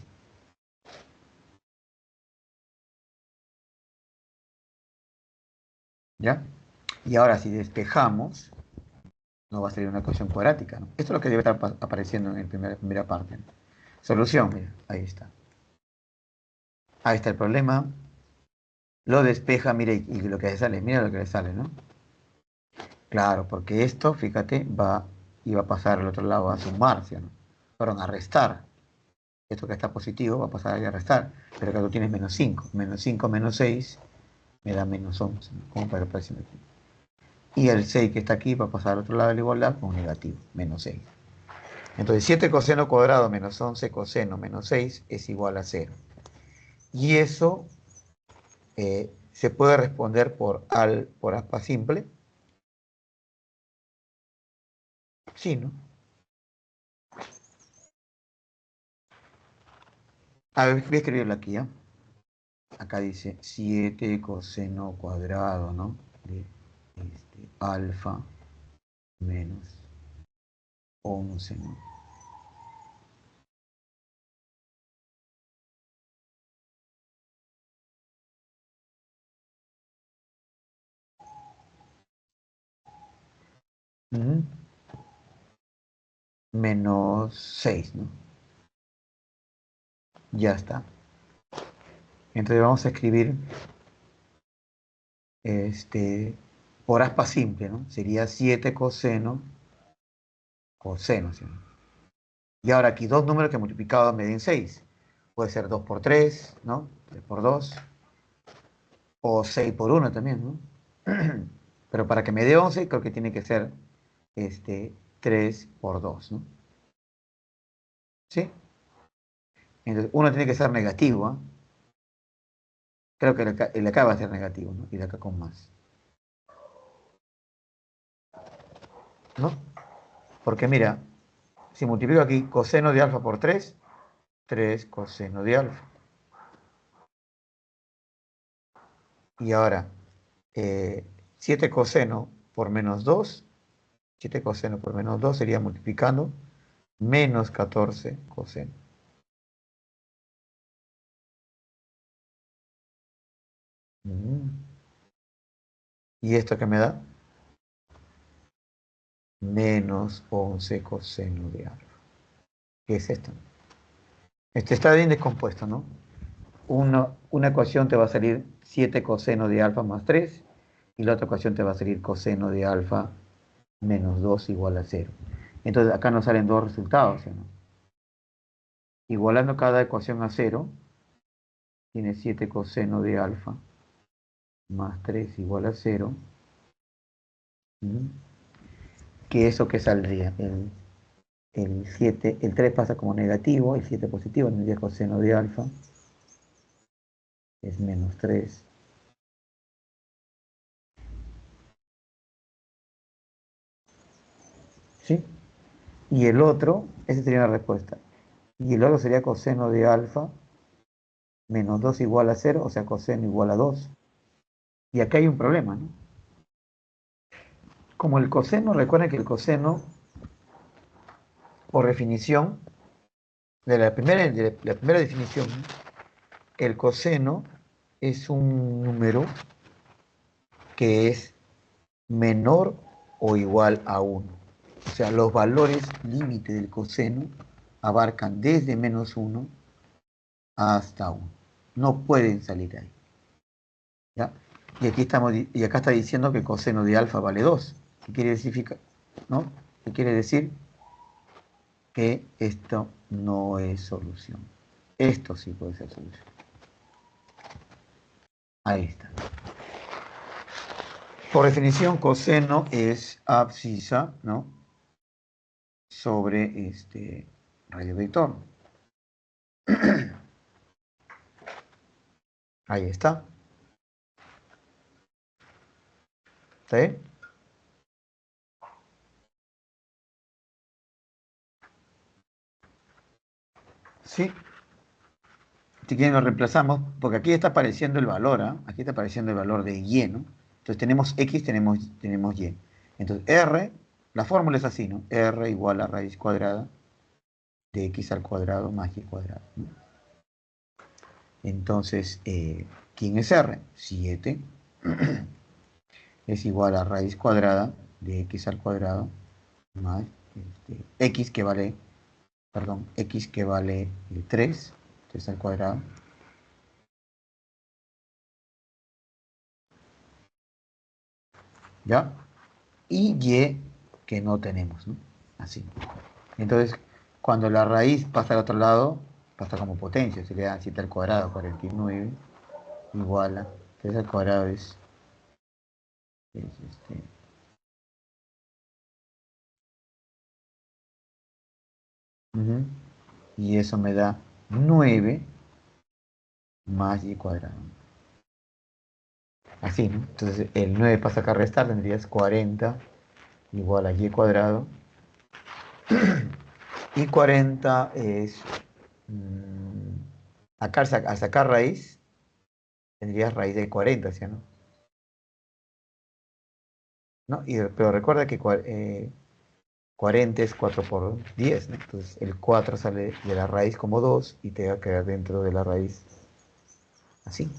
¿Ya? Y ahora si despejamos, nos va a salir una ecuación cuadrática, ¿no? Esto es lo que debe estar apareciendo en la primera parte. Solución, mira, ahí está. Ahí está el problema. Lo despeja, mire, y lo que le sale, mira lo que le sale, ¿no? Claro, porque esto, fíjate, iba a pasar al otro lado a sumarse, ¿no? Perdón, a restar. Esto que está positivo va a pasar a restar. Pero acá tú tienes menos 5. Menos 5 menos 6 me da menos 11, ¿no? Como para que aquí. Y el 6 que está aquí va a pasar al otro lado de la igualdad con negativo, menos 6. Entonces 7 coseno cuadrado menos 11 coseno menos 6 es igual a 0. Y eso se puede responder por aspa simple. Sí, ¿no? A ver, voy a escribirlo aquí, ¿ya? Acá dice 7 coseno cuadrado, ¿no? De alfa menos 11, ¿no? Menos 6, ¿no? Ya está. Entonces vamos a escribir por aspa simple, ¿no? Sería 7 coseno, ¿sí? Y ahora aquí dos números que multiplicados me den 6. Puede ser 2 por 3, ¿no? 3 por 2. O 6 por 1 también, ¿no? Pero para que me dé 11 creo que tiene que ser 3 por 2, ¿no? ¿Sí? Entonces uno tiene que ser negativo, ¿eh? Creo que el de acá va a ser negativo, ¿no? Y de acá con más, ¿no? Porque mira, si multiplico aquí coseno de alfa por 3, 3 coseno de alfa. Y ahora, 7 coseno por menos 2, 7 coseno por menos 2 sería multiplicando menos 14 coseno. ¿Y esto qué me da? Menos 11 coseno de alfa. ¿Qué es esto? Este está bien descompuesto, ¿no? Una ecuación te va a salir 7 coseno de alfa más 3 y la otra ecuación te va a salir coseno de alfa menos 2 igual a 0. Entonces acá nos salen dos resultados, ¿sí, no? Igualando cada ecuación a 0, tiene 7 coseno de alfa más 3 igual a 0. ¿Qué eso que saldría? El 3 pasa como negativo, el 7 positivo, tendría coseno de alfa es menos 3. ¿Sí? Y el otro, esa sería la respuesta. Y el otro sería coseno de alfa menos 2 igual a 0, o sea, coseno igual a 2. Y acá hay un problema, ¿no? Como el coseno, recuerden que el coseno, por definición, de la primera definición, el coseno es un número que es menor o igual a 1. O sea, los valores límite del coseno abarcan desde menos 1 hasta 1. No pueden salir ahí, ¿ya? Y acá está diciendo que el coseno de alfa vale 2. ¿Qué quiere decir? ¿No? ¿Qué quiere decir? Que esto no es solución. Esto sí puede ser solución. Ahí está. Por definición, coseno es abscisa, ¿no? Sobre radio vector. Ahí está. ¿Sí? Sí, si quieren lo reemplazamos, porque aquí está apareciendo el valor, ¿ah? Aquí está apareciendo el valor de y, ¿no? Entonces tenemos x, tenemos y. Entonces r, la fórmula es así, ¿no? R igual a raíz cuadrada de x al cuadrado más y cuadrado, ¿no? Entonces, ¿quién es r? 7 es igual a raíz cuadrada de x al cuadrado más x que vale, perdón, x que vale 3, 3 al cuadrado. ¿Ya? Y que no tenemos, ¿no? Así. Entonces, cuando la raíz pasa al otro lado, pasa como potencia, sería 7 al cuadrado, 49, igual a 3 al cuadrado es ujú, y eso me da 9 más y cuadrado. Así, ¿no? Entonces, el 9 pasa acá a restar, tendrías 40 igual a y cuadrado. Y 40 es, acá al sacar raíz, tendrías raíz de 40, ¿sí o no? ¿No? Pero recuerda que 40 es 4 por 10, ¿no? Entonces el 4 sale de la raíz como 2 y te va a quedar dentro de la raíz así,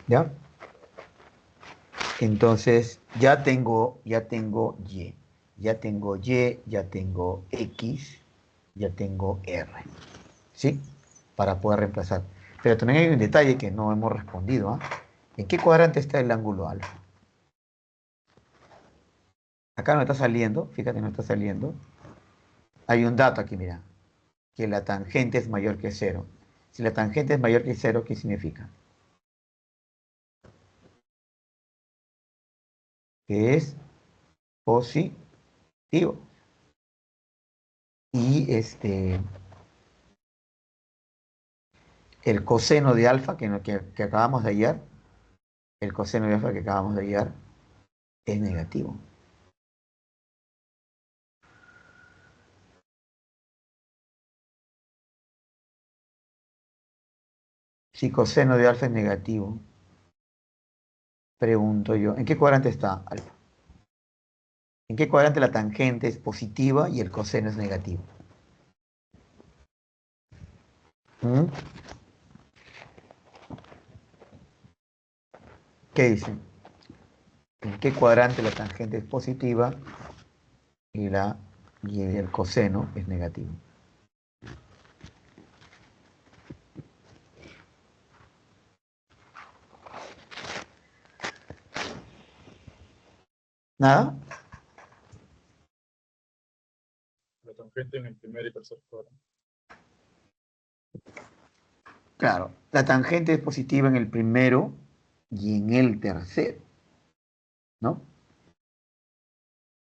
¿ya? Entonces ya tengo y, ya tengo x, ya tengo r, ¿sí? Para poder reemplazar. Pero también hay un detalle que no hemos respondido, ¿ah? ¿En qué cuadrante está el ángulo alfa? Acá no está saliendo, fíjate, no está saliendo. Hay un dato aquí, mira, que la tangente es mayor que cero. Si la tangente es mayor que cero, ¿qué significa? Que es positivo. Y el coseno de alfa que acabamos de hallar, el coseno de alfa que acabamos de hallar es negativo. Si coseno de alfa es negativo, pregunto yo, ¿en qué cuadrante está alfa? ¿En qué cuadrante la tangente es positiva y el coseno es negativo? ¿Mm? ¿Qué dicen? ¿En qué cuadrante la tangente es positiva y el coseno es negativo? ¿Nada? La tangente en el primer y tercer cuadrante. Claro, la tangente es positiva en el primero y en el tercero, ¿no?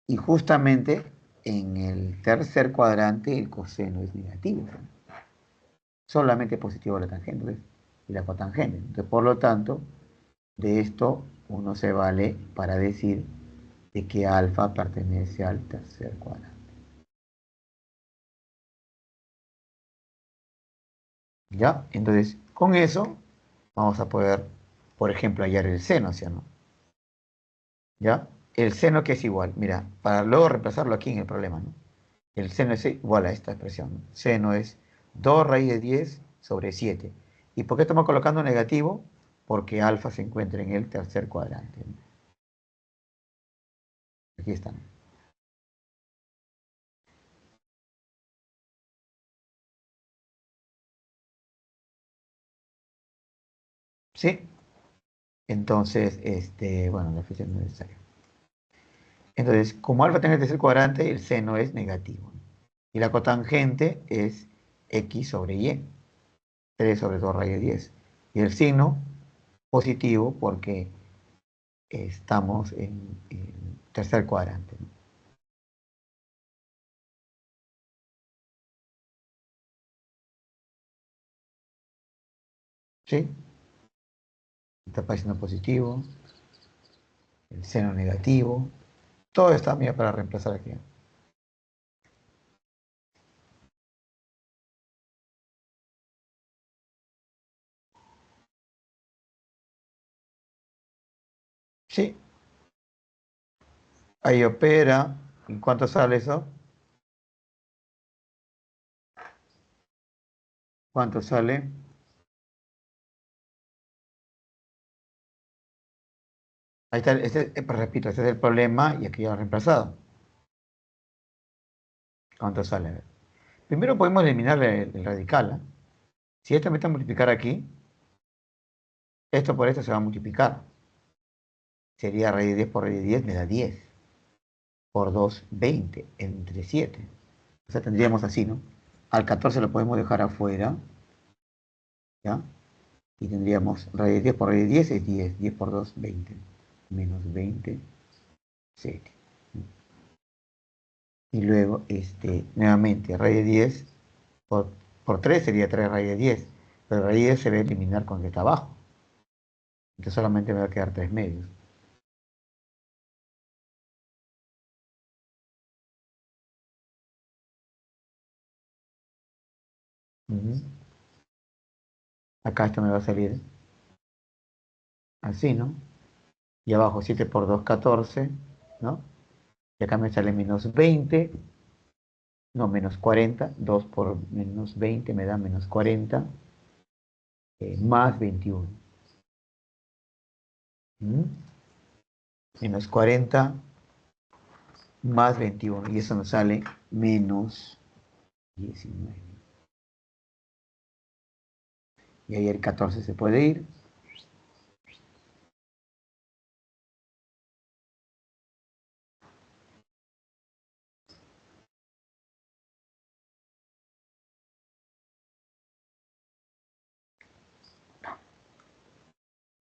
Y justamente en el tercer cuadrante el coseno es negativo, ¿no? Solamente positivo la tangente, ¿ves? Y la cotangente. Entonces, por lo tanto, de esto uno se vale para decir de que alfa pertenece al tercer cuadrante. ¿Ya? Entonces, con eso vamos a poder, por ejemplo, hallar el seno, ¿sí o no? ¿Ya? El seno que es igual, mira, para luego reemplazarlo aquí en el problema, ¿no? El seno es igual a esta expresión, ¿no? Seno es 2 raíz de 10 sobre 7. ¿Y por qué estamos colocando negativo? Porque alfa se encuentra en el tercer cuadrante, ¿no? Aquí están. ¿Sí? Entonces, bueno, la física no es necesaria. Entonces, como alfa tiene el tercer cuadrante, el seno es negativo. Y la cotangente es x sobre y, 3 sobre 2 raíz de 10. Y el signo positivo porque estamos en tercer cuadrante, ¿no? ¿Sí? Está apareciendo positivo, el seno negativo. Todo está, mira, para reemplazar aquí. Sí, ahí opera. ¿Y cuánto sale eso? ¿Cuánto sale? Ahí está, repito, este es el problema y aquí ya lo he reemplazado. ¿Cuánto sale? A ver. Primero podemos eliminar el radical. ¿Ah? Si esto me está a multiplicar aquí, esto por esto se va a multiplicar. Sería raíz de 10 por raíz de 10 me da 10. Por 2, 20 entre 7. O sea, tendríamos así, ¿no? Al 14 lo podemos dejar afuera, ¿ya? Y tendríamos raíz de 10 por raíz de 10 es 10. 10 por 2, 20. Menos 20, 7. Y luego, nuevamente, raíz de 10 por 3 sería 3 raíz de 10. Pero raíz de 10 se va a eliminar con el que está abajo. Entonces solamente me va a quedar 3 medios. Ujú. Acá esto me va a salir así, ¿no? Y abajo 7 por 2, 14, ¿no? Y acá me sale menos 20, no, menos 40. 2 por menos 20 me da menos 40, más 21. ¿Mm? Menos 40 más 21. Y eso nos sale menos 19. Y ahí el 14 se puede ir.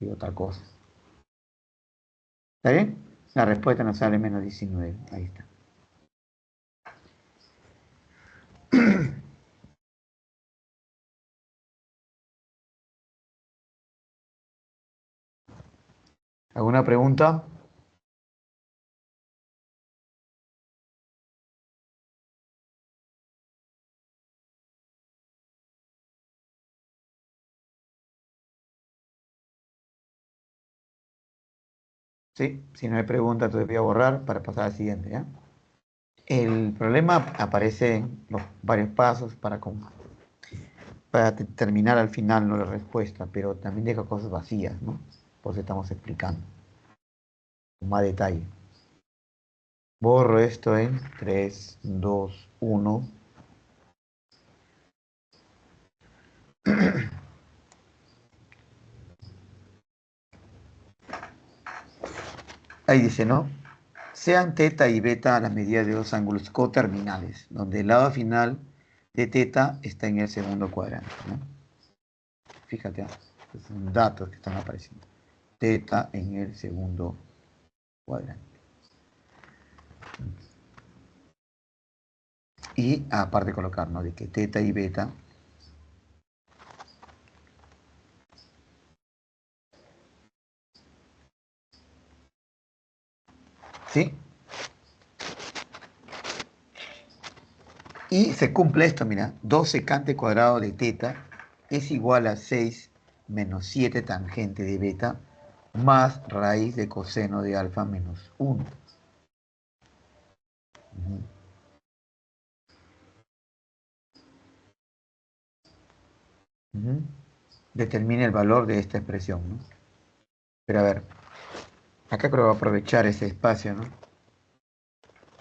Y otra cosa. ¿Está bien? La respuesta nos sale menos 19. Ahí está. ¿Alguna pregunta? Sí, si no hay pregunta, entonces voy a borrar para pasar al siguiente, ¿ya? El problema aparece en los varios pasos para terminar al final, no la respuesta, pero también deja cosas vacías, ¿no? Por eso estamos explicando con más detalle. Borro esto en 3, 2, 1. Ahí dice, ¿no? Sean teta y beta las medidas de dos ángulos coterminales, donde el lado final de teta está en el segundo cuadrante, ¿no? Fíjate, estos son datos que están apareciendo. Teta en el segundo cuadrante. Y aparte colocar, ¿no? De que teta y beta ¿sí? Y se cumple esto, mira, 2 secante cuadrado de teta es igual a 6 menos 7 tangente de beta más raíz de coseno de alfa menos 1. Uh-huh. Uh-huh. Determina el valor de esta expresión, ¿no? Pero a ver, acá creo que voy a aprovechar ese espacio, ¿no?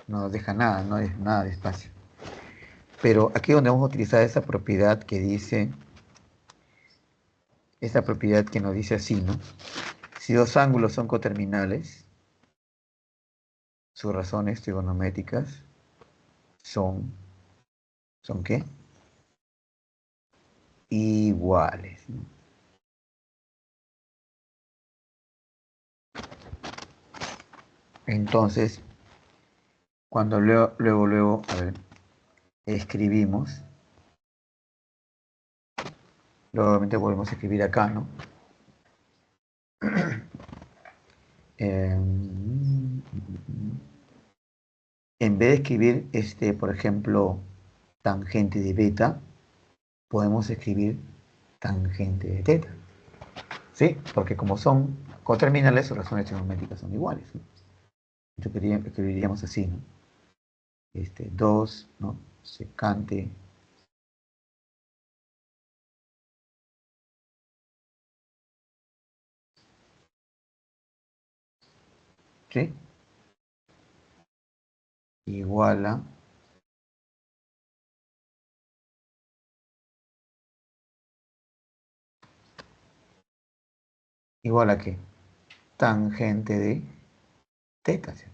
No nos deja nada, no es nada de espacio. Pero aquí donde vamos a utilizar esa propiedad que dice, esa propiedad que nos dice así, ¿no? Si dos ángulos son coterminales, sus razones trigonométricas ¿son qué? Iguales, ¿no? Entonces, cuando luego, a ver, escribimos, nuevamente volvemos a escribir acá, ¿no? En vez de escribir, por ejemplo, tangente de beta, podemos escribir tangente de teta. ¿Sí? Porque como son coterminales o razones trigonométricas son iguales, ¿no? Escribiríamos así, ¿no? 2, ¿no? Secante ¿sí? Igual a ¿qué? Tangente de teta, ¿sí?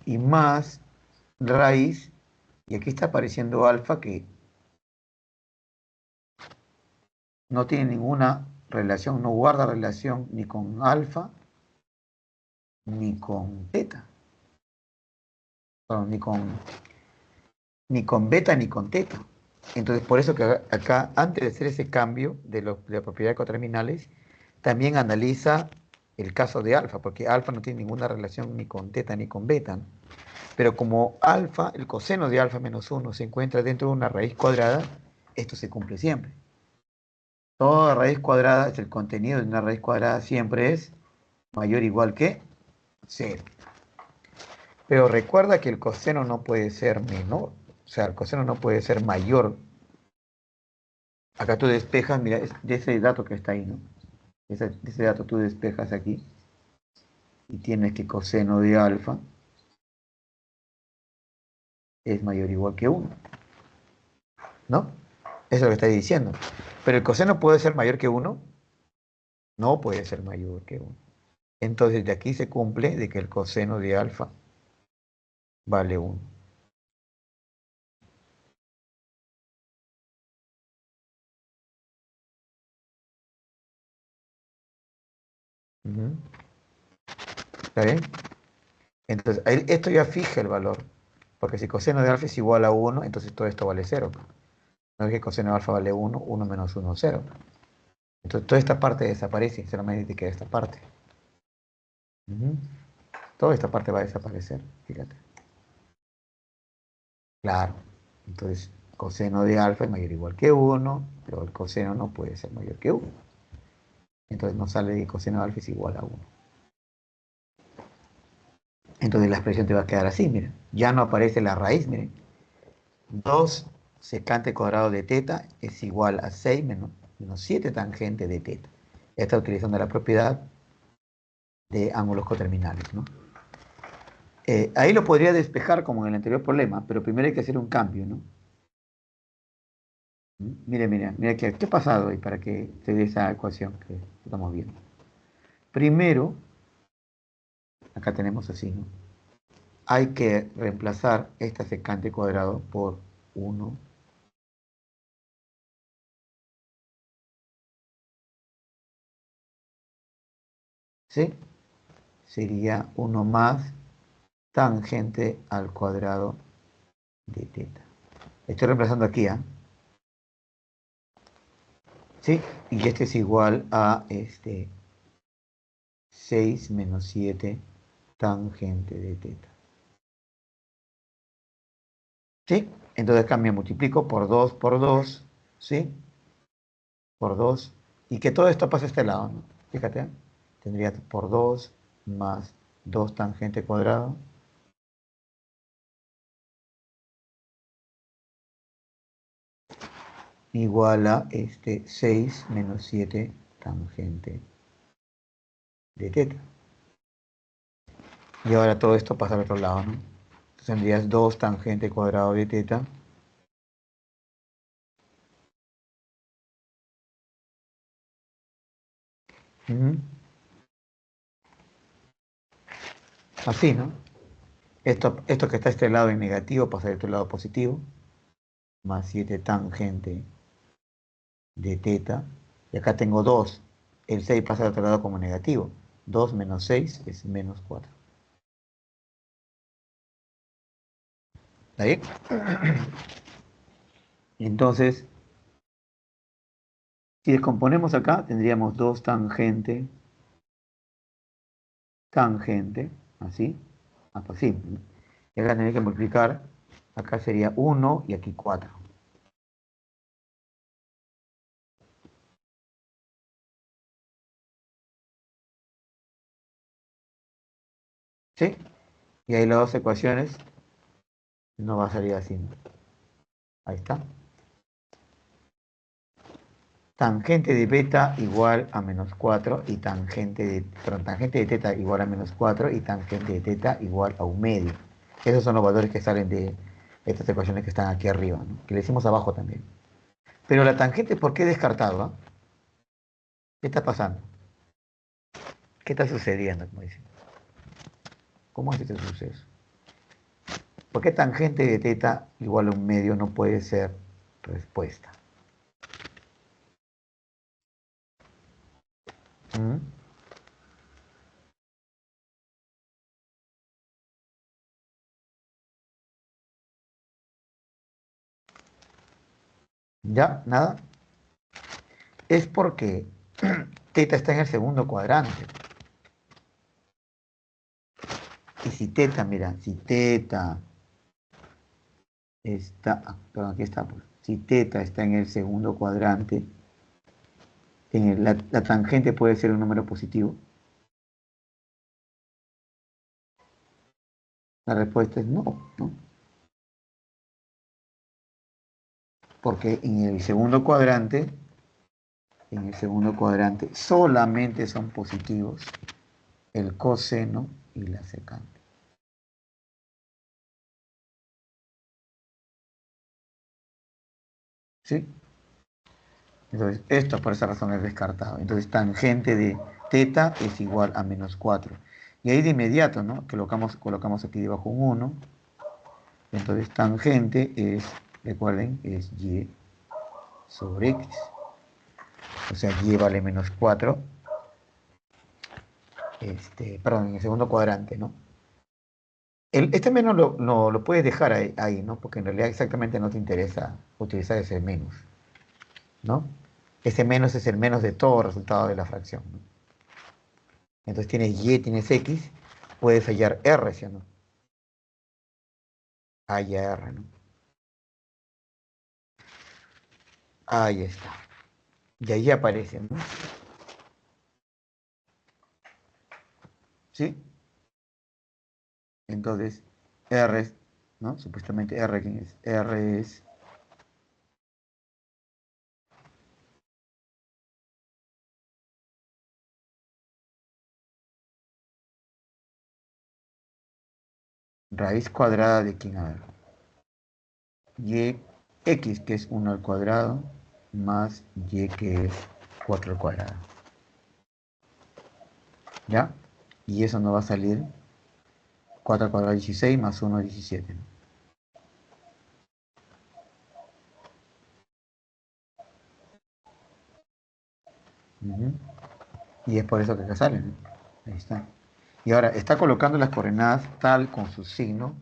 Y más raíz, y aquí está apareciendo alfa que no tiene ninguna relación, no guarda relación ni con alfa ni con teta, perdón, ni con beta ni con teta. Entonces, por eso que acá, antes de hacer ese cambio de la propiedad de coterminales, también analiza el caso de alfa, porque alfa no tiene ninguna relación ni con teta ni con beta, ¿no? Pero como alfa, el coseno de alfa menos 1 se encuentra dentro de una raíz cuadrada, esto se cumple siempre. Toda raíz cuadrada, el contenido de una raíz cuadrada siempre es mayor o igual que 0. Pero recuerda que el coseno no puede ser menor, o sea, el coseno no puede ser mayor. Acá tú despejas, mira, de ese dato que está ahí, ¿no? De ese dato tú despejas aquí y tienes que coseno de alfa es mayor o igual que 1, ¿no? Eso es lo que está diciendo. Pero el coseno puede ser mayor que 1, no puede ser mayor que 1. Entonces de aquí se cumple de que el coseno de alfa vale 1. ¿Está bien? Entonces, esto ya fija el valor. Porque si coseno de alfa es igual a 1, entonces todo esto vale 0. No es que coseno de alfa vale 1, 1 menos 1 es 0. Entonces toda esta parte desaparece, solamente queda esta parte. Toda esta parte va a desaparecer, fíjate. Claro. Entonces, coseno de alfa es mayor o igual que 1, pero el coseno no puede ser mayor que 1. Entonces nos sale que coseno de alfa es igual a 1. Entonces la expresión te va a quedar así, mira. Ya no aparece la raíz, miren. 2 secante cuadrado de teta es igual a 6 menos 7 tangente de teta. Está utilizando la propiedad de ángulos coterminales, ¿no? Ahí lo podría despejar como en el anterior problema, pero primero hay que hacer un cambio, ¿no? Mira, ¿qué ha pasado ahí para que se dé esa ecuación que estamos viendo? Primero, acá tenemos así, ¿no? Hay que reemplazar esta secante cuadrado por 1. ¿Sí? Sería 1 más tangente al cuadrado de teta. Estoy reemplazando aquí, ¿ah? ¿Sí? Y este es igual a 6 menos 7 tangente de teta. ¿Sí? Entonces acá me multiplico por 2, ¿sí? Por 2. Y que todo esto pase a este lado, ¿no? Fíjate, ¿eh? Tendría por 2 más 2 tangente cuadrado igual a 6 menos 7 tangente de teta. Y ahora todo esto pasa al otro lado, ¿no? Entonces tendrías 2 tangente cuadrado de teta así, ¿no? Esto que está a este lado en negativo pasa a este lado positivo, más 7 tangente de teta, y acá tengo 2, el 6 pasa al otro lado como negativo, 2 menos 6 es menos 4. ¿Está bien? Entonces, si descomponemos acá, tendríamos 2 tangente, así, así. Y acá tendría que multiplicar, acá sería 1 y aquí 4. ¿Sí? Y ahí las dos ecuaciones no va a salir así, ¿no? Ahí está. Tangente de beta igual a menos 4 y tangente de teta igual a menos 4 y tangente de teta igual a un medio. Esos son los valores que salen de estas ecuaciones que están aquí arriba, ¿no? Que le hicimos abajo también. Pero la tangente, ¿por qué descartado? ¿Ah? ¿Qué está pasando? ¿Qué está sucediendo? Como dicen. ¿Cómo es este suceso? ¿Por qué tangente de teta igual a un medio no puede ser respuesta? ¿Mm? ¿Ya? ¿Nada? Es porque teta está en el segundo cuadrante. Y si teta, mira, si teta está, perdón, aquí está, pues. Si teta está en el segundo cuadrante, la tangente puede ser un número positivo. La respuesta es no, ¿no? Porque en el segundo cuadrante solamente son positivos el coseno y la secante. ¿Sí? Entonces, esto por esa razón es descartado. Entonces, tangente de teta es igual a menos 4. Y ahí de inmediato, ¿no? Colocamos aquí debajo un 1. Entonces, tangente es, recuerden, es y sobre x. O sea, y vale menos 4. Perdón, en el segundo cuadrante, ¿no? Este menos lo puedes dejar ahí, ¿no? Porque en realidad exactamente no te interesa utilizar ese menos, ¿no? Ese menos es el menos de todo resultado de la fracción, ¿no? Entonces tienes y, tienes x, puedes hallar r, ¿sí o no? Halla r, ¿no? Ahí está. Y ahí aparece, ¿no? ¿Sí? Entonces, r es, ¿no? Supuestamente r, ¿quién es? R es raíz cuadrada de quién, a ver. Y x, que es 1 al cuadrado, más y, que es 4 al cuadrado. ¿Ya? Y eso nos va a salir 4 al cuadrado 16 más 1 17. Uh-huh. Y es por eso que acá sale, ¿no? Ahí está. Y ahora está colocando las coordenadas tal con su signo,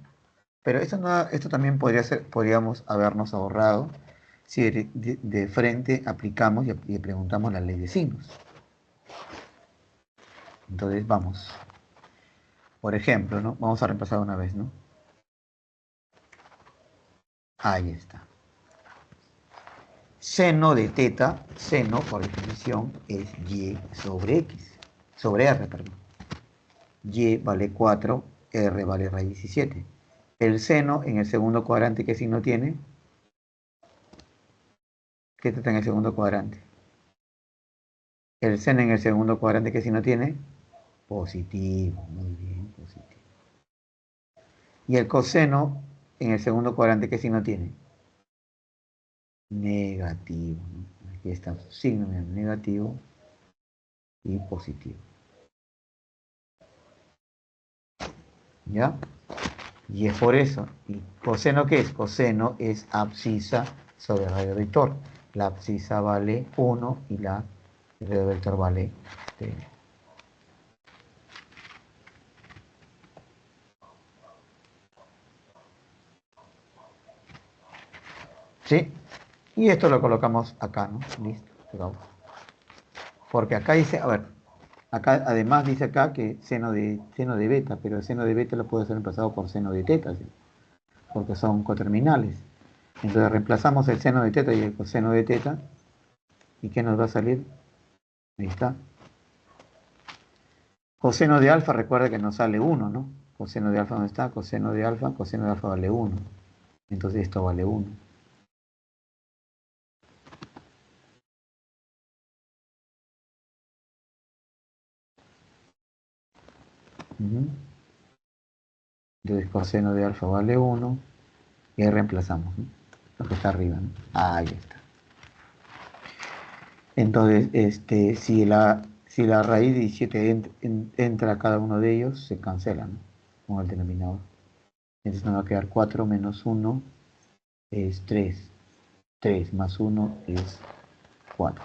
pero esto también podríamos habernos ahorrado si de frente aplicamos y preguntamos la ley de signos. Entonces vamos. Por ejemplo, ¿no? Vamos a repasar una vez, ¿no? Ahí está. Seno de teta, seno por definición es y sobre x, sobre r, perdón. Y vale 4, r vale raíz 17. El seno en el segundo cuadrante, ¿qué signo tiene? ¿Qué está en el segundo cuadrante? El seno en el segundo cuadrante, ¿qué signo tiene? Positivo, muy bien, positivo. Y el coseno en el segundo cuadrante, ¿qué signo tiene? Negativo, ¿no? Aquí está su signo, negativo y positivo. ¿Ya? Y es por eso. ¿Y coseno qué es? Coseno es abscisa sobre radio vector. La abscisa vale 1 y el radio vector vale ¿sí? Y esto lo colocamos acá, ¿no? Listo. Porque acá dice, a ver, acá además dice acá que seno de beta, pero el seno de beta lo puede ser reemplazado por seno de teta, ¿sí? Porque son coterminales. Entonces reemplazamos el seno de teta y el coseno de teta. ¿Y qué nos va a salir? Ahí está. Coseno de alfa, recuerda que nos sale 1, ¿no? Coseno de alfa, ¿dónde está? Coseno de alfa vale 1. Entonces esto vale 1. Entonces coseno de alfa vale 1. Y ahí reemplazamos, ¿no? Lo que está arriba, ¿no? Ahí está. Entonces, si la raíz de 17 entra a cada uno de ellos, se cancela, ¿no? Con el denominador. Entonces nos va a quedar 4 menos 1 es 3. 3 más 1 es 4.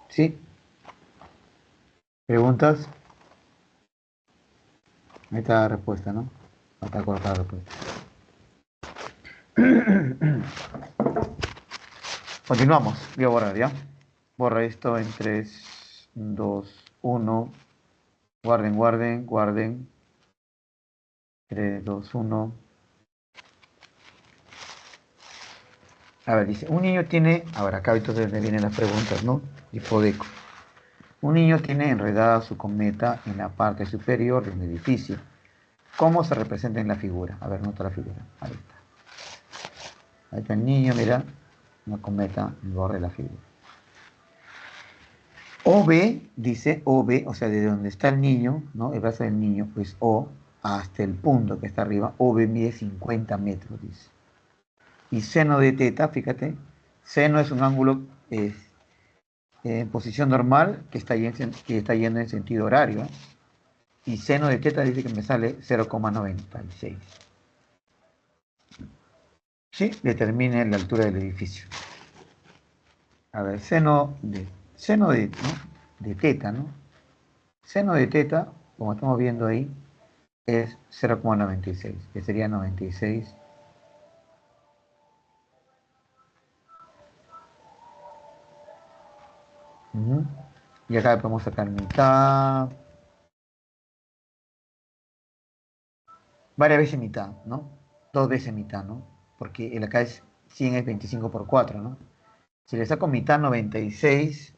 ¿Sí? ¿Preguntas? Ahí está la respuesta, ¿no? Ahí está colocada la respuesta. Continuamos. Voy a borrar, ¿ya? Borra esto en 3, 2, 1. Guarden, guarden, guarden. 3, 2, 1. A ver, dice, un niño tiene... Ahora, acá entonces me vienen las preguntas, ¿no? Hipodeco. Un niño tiene enredada su cometa en la parte superior de un edificio. ¿Cómo se representa en la figura? A ver, nota la figura. Ahí está. Ahí está el niño, mira. Una cometa en el borde de la figura. OB, dice OB, o sea, desde donde está el niño, ¿no? El brazo del niño, pues O, hasta el punto que está arriba, OB mide 50 metros, dice. Y seno de teta, fíjate, seno es un ángulo en posición normal que está yendo en sentido horario. Y seno de teta dice que me sale 0,96. ¿Sí? Determine la altura del edificio. A ver, ¿no? De teta, ¿no? Seno de teta, como estamos viendo ahí, es 0,96, que sería 96. Y acá podemos sacar mitad, varias veces mitad, ¿no? Dos veces mitad, ¿no? Porque el acá es 100 es 25 por 4, ¿no? Si le saco mitad 96,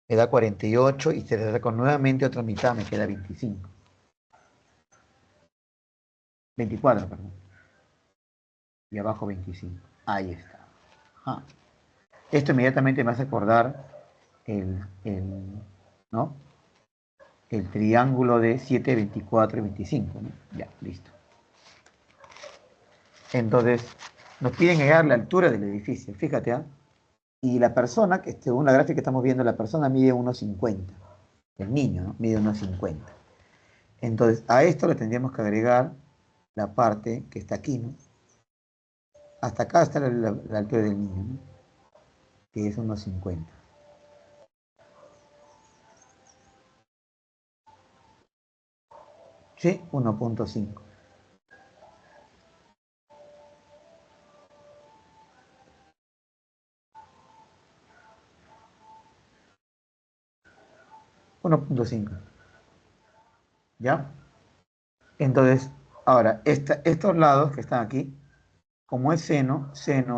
me da 48 y si le saco nuevamente otra mitad me queda 25. 24, perdón. Y abajo 25. Ahí está. Ajá. Esto inmediatamente me hace acordar ¿no? El triángulo de 7, 24 y 25, ¿no? Ya, listo. Entonces, nos piden hallar la altura del edificio, fíjate, ¿ah? Y la persona, que según la gráfica que estamos viendo, la persona mide 1,50. El niño, ¿no? Mide 1,50. Entonces, a esto le tendríamos que agregar la parte que está aquí, ¿no? Hasta acá está la altura del niño, ¿no? Que es 1,50. ¿Sí? 1,5. 1,5. ¿Ya? Entonces, ahora, estos lados que están aquí, como es seno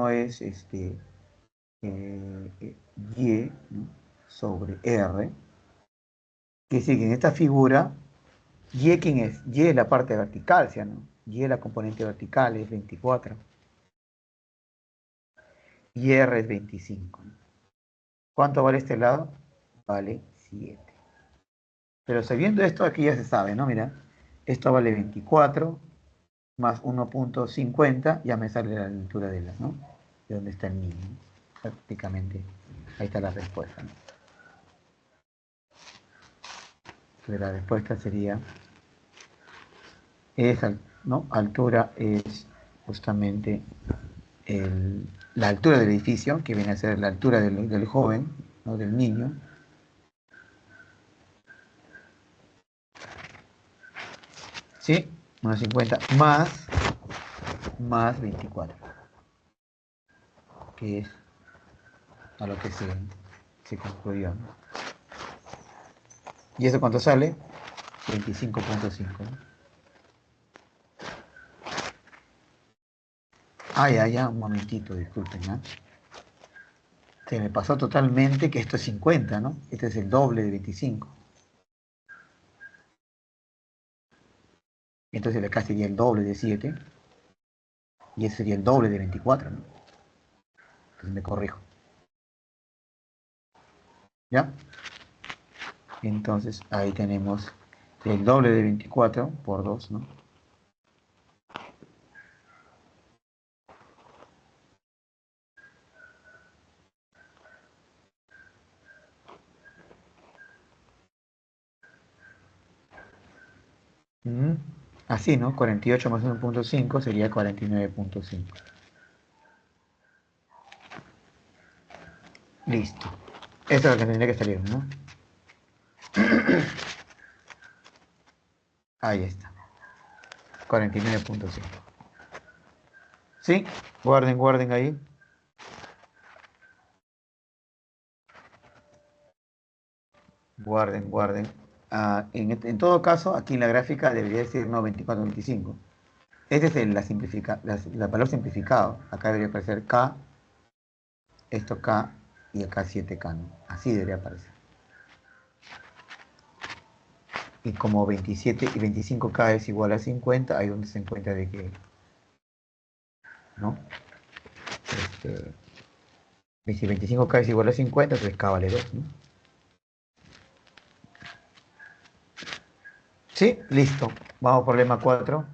es y, ¿no? Sobre r, que decir que en esta figura, y ¿quién es? Y es la parte vertical, ¿sí, no? Y es la componente vertical, es 24. Y r es 25. ¿Cuánto vale este lado? Vale 7. Pero sabiendo esto, aquí ya se sabe, ¿no? Mira, esto vale 24 más 1,50, ya me sale la altura de la, ¿no? De dónde está el niño. Prácticamente, ahí está la respuesta, ¿no? Entonces la respuesta sería, esa, ¿no? Altura es justamente la altura del edificio, que viene a ser la altura del joven, ¿no? Del niño. ¿Sí? 1,50 más 24, que es a lo que se concluyó, ¿no? ¿Y eso cuánto sale? 25,5, ¿no? Ya, un momentito, disculpen, ¿no? Se me pasó totalmente que esto es 50, ¿no? Este es el doble de 25. Entonces acá sería el doble de 7 y ese sería el doble de 24, ¿no? Entonces me corrijo. ¿Ya? Entonces ahí tenemos el doble de 24 por 2, ¿no? Así, ¿no? 48 más 1.5 sería 49.5. Listo. Esto es lo que tendría que salir, ¿no? Ahí está. 49.5. ¿Sí? Guarden ahí. Guarden. En todo caso, aquí en la gráfica debería decir no 24, 25. Este es el valor simplificado. Acá debería aparecer K, esto K y acá 7K, ¿no? Así debería aparecer. Y como 27 y 25K es igual a 50, ahí donde se encuentra de que, ¿no? Si 25K es igual a 50, entonces K vale 2, ¿no? Sí, listo. Vamos a problema 4.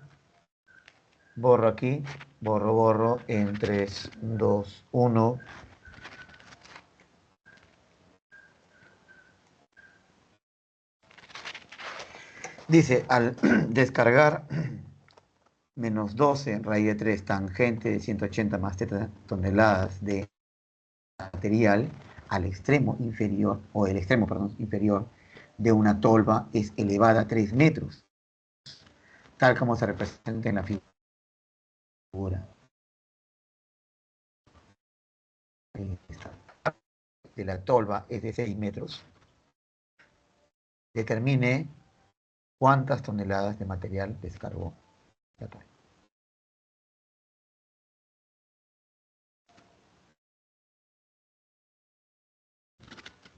Borro aquí, borro, en 3, 2, 1. Dice, al descargar menos 12 raíz de 3 tangente de 180 más teta toneladas de material al extremo inferior, o el extremo, perdón, inferior de una tolva es elevada a 3 metros, tal como se representa en la figura. De la tolva es de 6 metros. Determine cuántas toneladas de material descargó la tolva.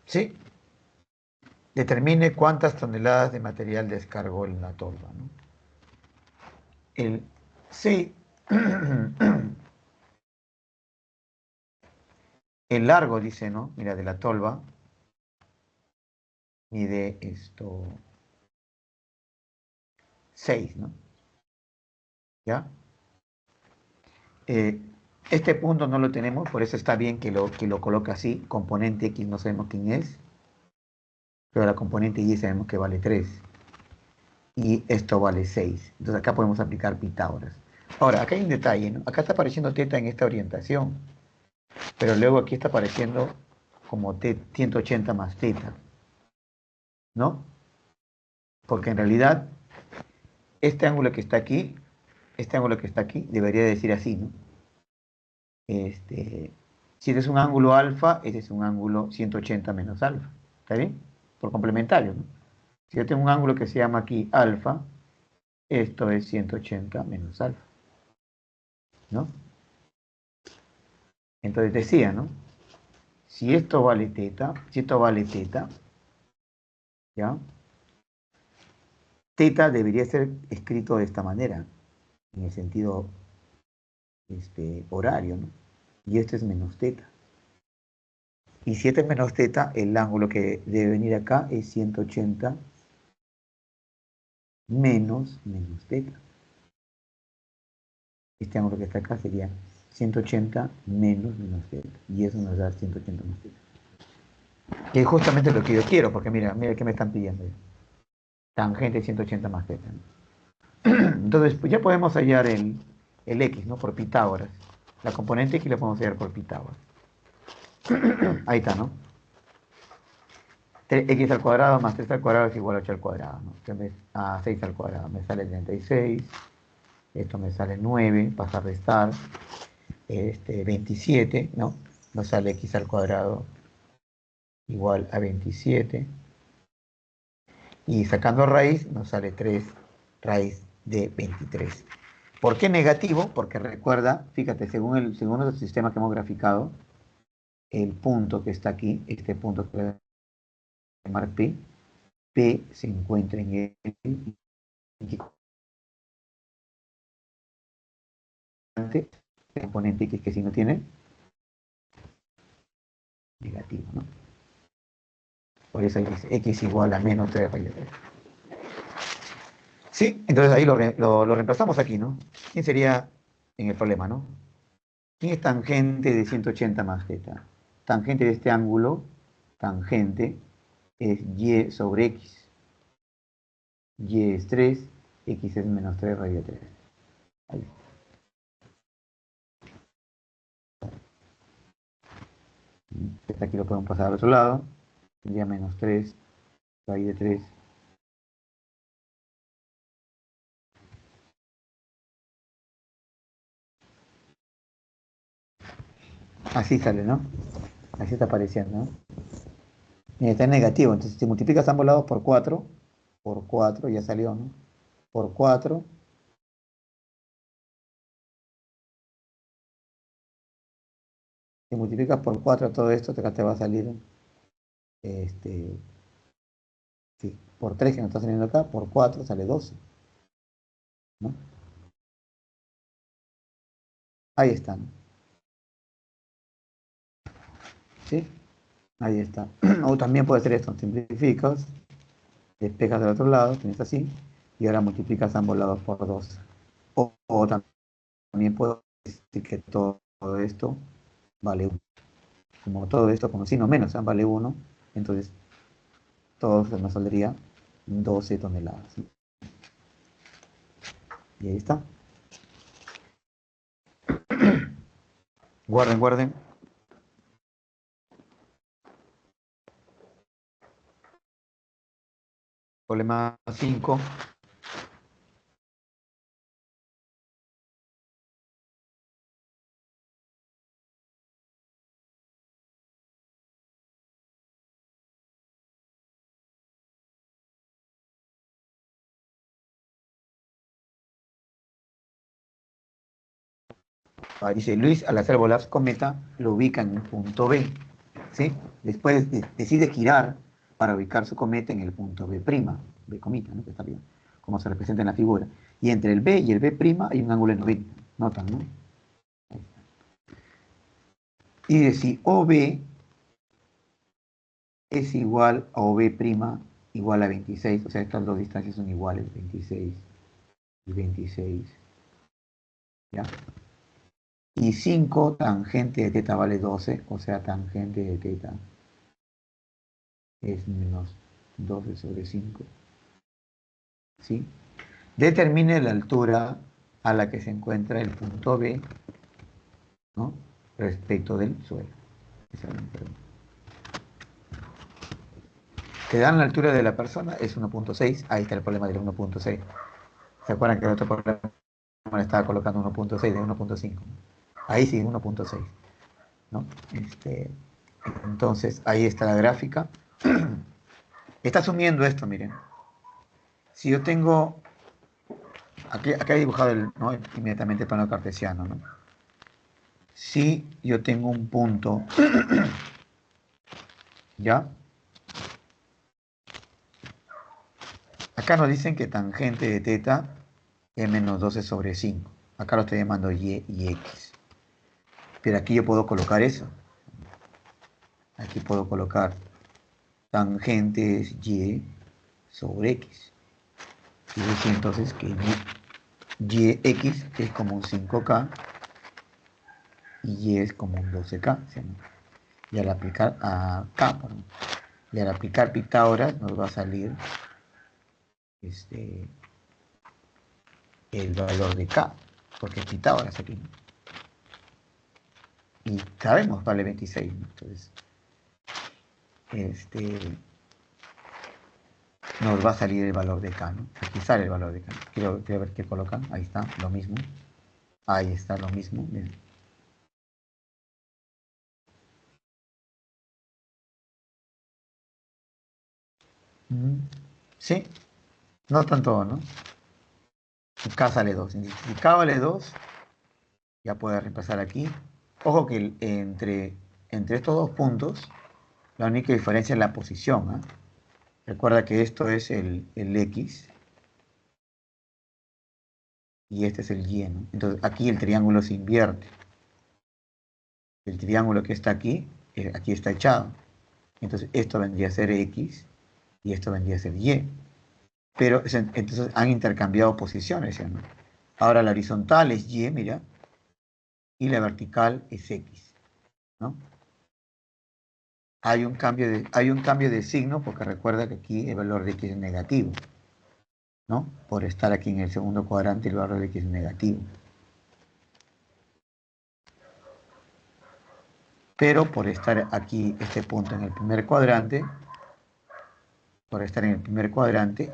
¿Sí? Determine cuántas toneladas de material descargó en la tolva, ¿no? Sí, el largo, dice, ¿no? Mira, de la tolva mide esto 6, ¿no? ¿Ya? Eh, este punto no lo tenemos, por eso está bien que lo coloque así. Componente X no sabemos quién es, pero la componente Y sabemos que vale 3. Y esto vale 6. Entonces acá podemos aplicar Pitágoras. Ahora, acá hay un detalle, ¿no? Acá está apareciendo teta en esta orientación, pero luego aquí está apareciendo como 180 más teta, ¿no? Porque en realidad este ángulo que está aquí, debería decir así, ¿no? Si este es un ángulo alfa, este es un ángulo 180 menos alfa. ¿Está bien? Por complementario, ¿no? Si yo tengo un ángulo que se llama aquí alfa, esto es 180 menos alfa, ¿no? Entonces decía, ¿no? Si esto vale teta, ¿ya? Teta debería ser escrito de esta manera, en el sentido horario, ¿no? Y esto es menos teta. Y si este es menos teta, el ángulo que debe venir acá es 180 menos teta. Este ángulo que está acá sería 180 menos teta. Y eso nos da 180 más teta. Que es justamente lo que yo quiero, porque mira qué me están pidiendo. Tangente 180 más teta, ¿no? Entonces, pues ya podemos hallar el X, ¿no? Por Pitágoras. La componente X la podemos hallar por Pitágoras. Ahí está, ¿no? X al cuadrado más 3 al cuadrado es igual a 8 al cuadrado, ¿no? Entonces, a 6 al cuadrado me sale 36. Esto me sale 9, pasa a restar. 27, ¿no? Nos sale X al cuadrado igual a 27. Y sacando raíz, nos sale 3 raíz de 23. ¿Por qué negativo? Porque recuerda, fíjate, según el sistema que hemos graficado, el punto que está aquí, este punto que voy a llamar P, P se encuentra en el componente X que si no tiene negativo, ¿no? Por eso dice X igual a menos 3 raíz de 3. Sí, entonces ahí lo reemplazamos aquí, ¿no? ¿Quién sería en el problema, ¿no? ¿Quién es tangente de 180 más θ? Tangente de este ángulo, tangente, es y sobre x. Y es 3, x es menos 3 raíz de 3. Ahí. Este aquí lo podemos pasar al otro lado. Tendría menos 3 raíz de 3. Así sale, ¿no? Así está apareciendo, ¿no? Mira, está en negativo, entonces si multiplicas ambos lados por 4 ya salió, ¿no? Por 4, si multiplicas por 4 todo esto, acá te va a salir, este, sí, por 3 que nos está saliendo acá, por 4 sale 12, ¿no? Ahí están, ¿sí? Ahí está. O también puede ser esto, simplificas, despejas del otro lado, tienes así, y ahora multiplicas ambos lados por 2. O también puedo decir que todo esto vale 1. Como todo esto, como si no menos, vale 1, entonces todo se nos saldría 12 toneladas. Y ahí está. Guarden, guarden. Problema 5. Dice Luis, al hacer volar su cometa, lo ubica en el punto B. ¿Sí? Después decide girar para ubicar su cometa en el punto B', B comita, ¿no? Que está bien, como se representa en la figura. Y entre el B y el B' hay un ángulo de 90. Notan, ¿no? Y de si OB es igual a OB' igual a 26, o sea, estas dos distancias son iguales, 26 y 26. ¿Ya? Y 5 tangente de teta vale 12, o sea, tangente de teta es menos 12 sobre 5. ¿Sí? Determine la altura a la que se encuentra el punto B, ¿no? Respecto del suelo. Esa es la pregunta. Te dan la altura de la persona, es 1.6. Ahí está el problema del 1.6. ¿Se acuerdan que el otro problema le estaba colocando 1.6 de 1.5? Ahí sí, 1.6, ¿no? Entonces, ahí está la gráfica. Está asumiendo esto, miren. Si yo tengo, acá he dibujado ¿no? Inmediatamente el plano cartesiano, ¿no? Si yo tengo un punto, ¿ya? Acá nos dicen que tangente de teta es menos 12 sobre 5. Acá lo estoy llamando y x. Pero aquí yo puedo colocar eso. Aquí puedo colocar tangente es y sobre x. Y decir entonces que yx es como un 5k y y es como un 12k. ¿Sí? Y al aplicar a k, perdón, y al aplicar Pitágoras nos va a salir este, el valor de k, porque es Pitágoras aquí. Y sabemos, vale 26. ¿No? Entonces, nos va a salir el valor de k, ¿no? Aquí sale el valor de k. Quiero ver qué colocan. Ahí está, lo mismo. Ahí está lo mismo. Miren. Sí, no tanto, ¿no? y K sale 2. Si K vale 2, ya puedes reemplazar aquí. Ojo que entre estos dos puntos, la única diferencia es la posición, ¿eh? Recuerda que esto es el X y este es el Y, ¿no? Entonces aquí el triángulo se invierte. El triángulo que está aquí está echado. Entonces esto vendría a ser X y esto vendría a ser Y. Pero entonces han intercambiado posiciones, ¿sí, no? Ahora la horizontal es Y, mira, y la vertical es X, ¿no? Hay un cambio de signo porque recuerda que aquí el valor de X es negativo, ¿no? Por estar aquí en el segundo cuadrante el valor de X es negativo. Pero por estar aquí este punto en el primer cuadrante,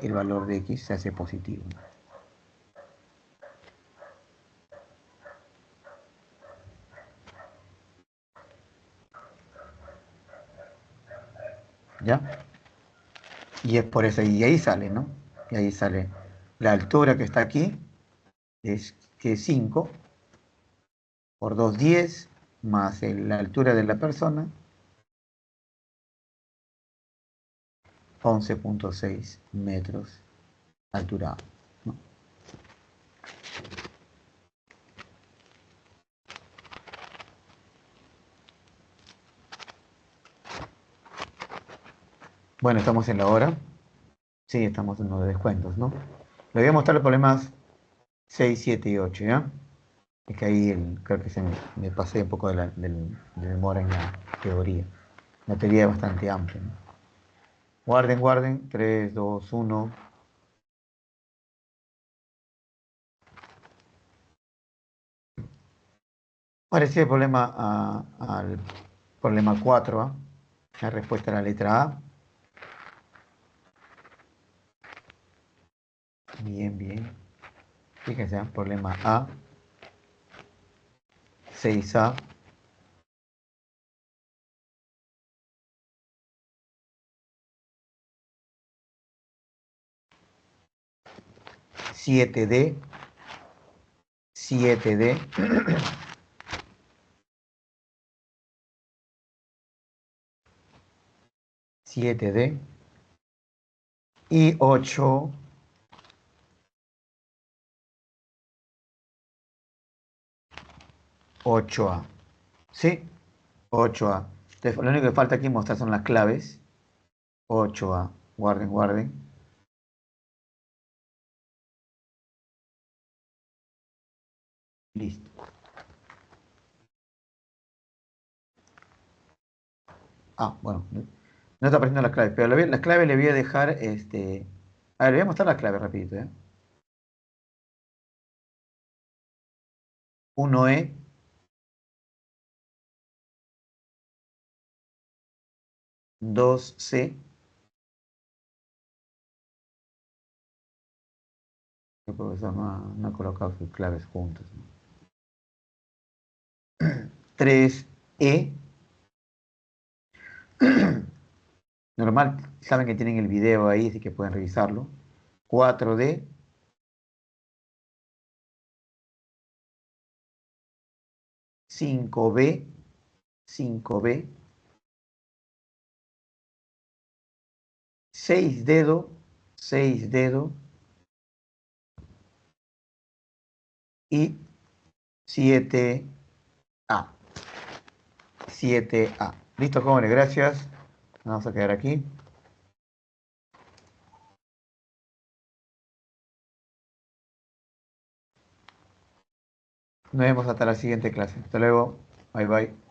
el valor de X se hace positivo. ¿Ya? Y es por eso, y ahí sale, ¿no? Y ahí sale la altura que está aquí, es que es 5 por 2, 10, más la altura de la persona, 11.6 metros de altura, ¿no? Bueno, estamos en la hora. Sí, estamos en los descuentos, ¿no? Le voy a mostrar los problemas 6, 7 y 8, ¿ya? Es que ahí creo que me pasé un poco de demora en la teoría. La teoría es bastante amplia, ¿no? Guarden, guarden. 3, 2, 1. Parecía el problema al problema 4, ¿ah? La respuesta a la letra A. Bien, bien. Fíjense, ¿ah? Problema A. 6A. 7D. 7D. 7D. Y 8. 8A. ¿Sí? 8A. Entonces, lo único que falta aquí mostrar son las claves. 8A. Guarden, guarden. Listo. Ah, bueno. No está apareciendo las claves, pero las claves le voy a dejar, A ver, le voy a mostrar las claves rapidito, ¿eh? 1E, 2C, el profesor no ha colocado sus claves juntas, ¿no? 3E, normal, saben que tienen el video ahí, así que pueden revisarlo. 4D, 5B, 5B, 6 dedo, 6 dedo y 7A. 7A. Listo, jóvenes, gracias. Vamos a quedar aquí. Nos vemos hasta la siguiente clase. Hasta luego. Bye bye.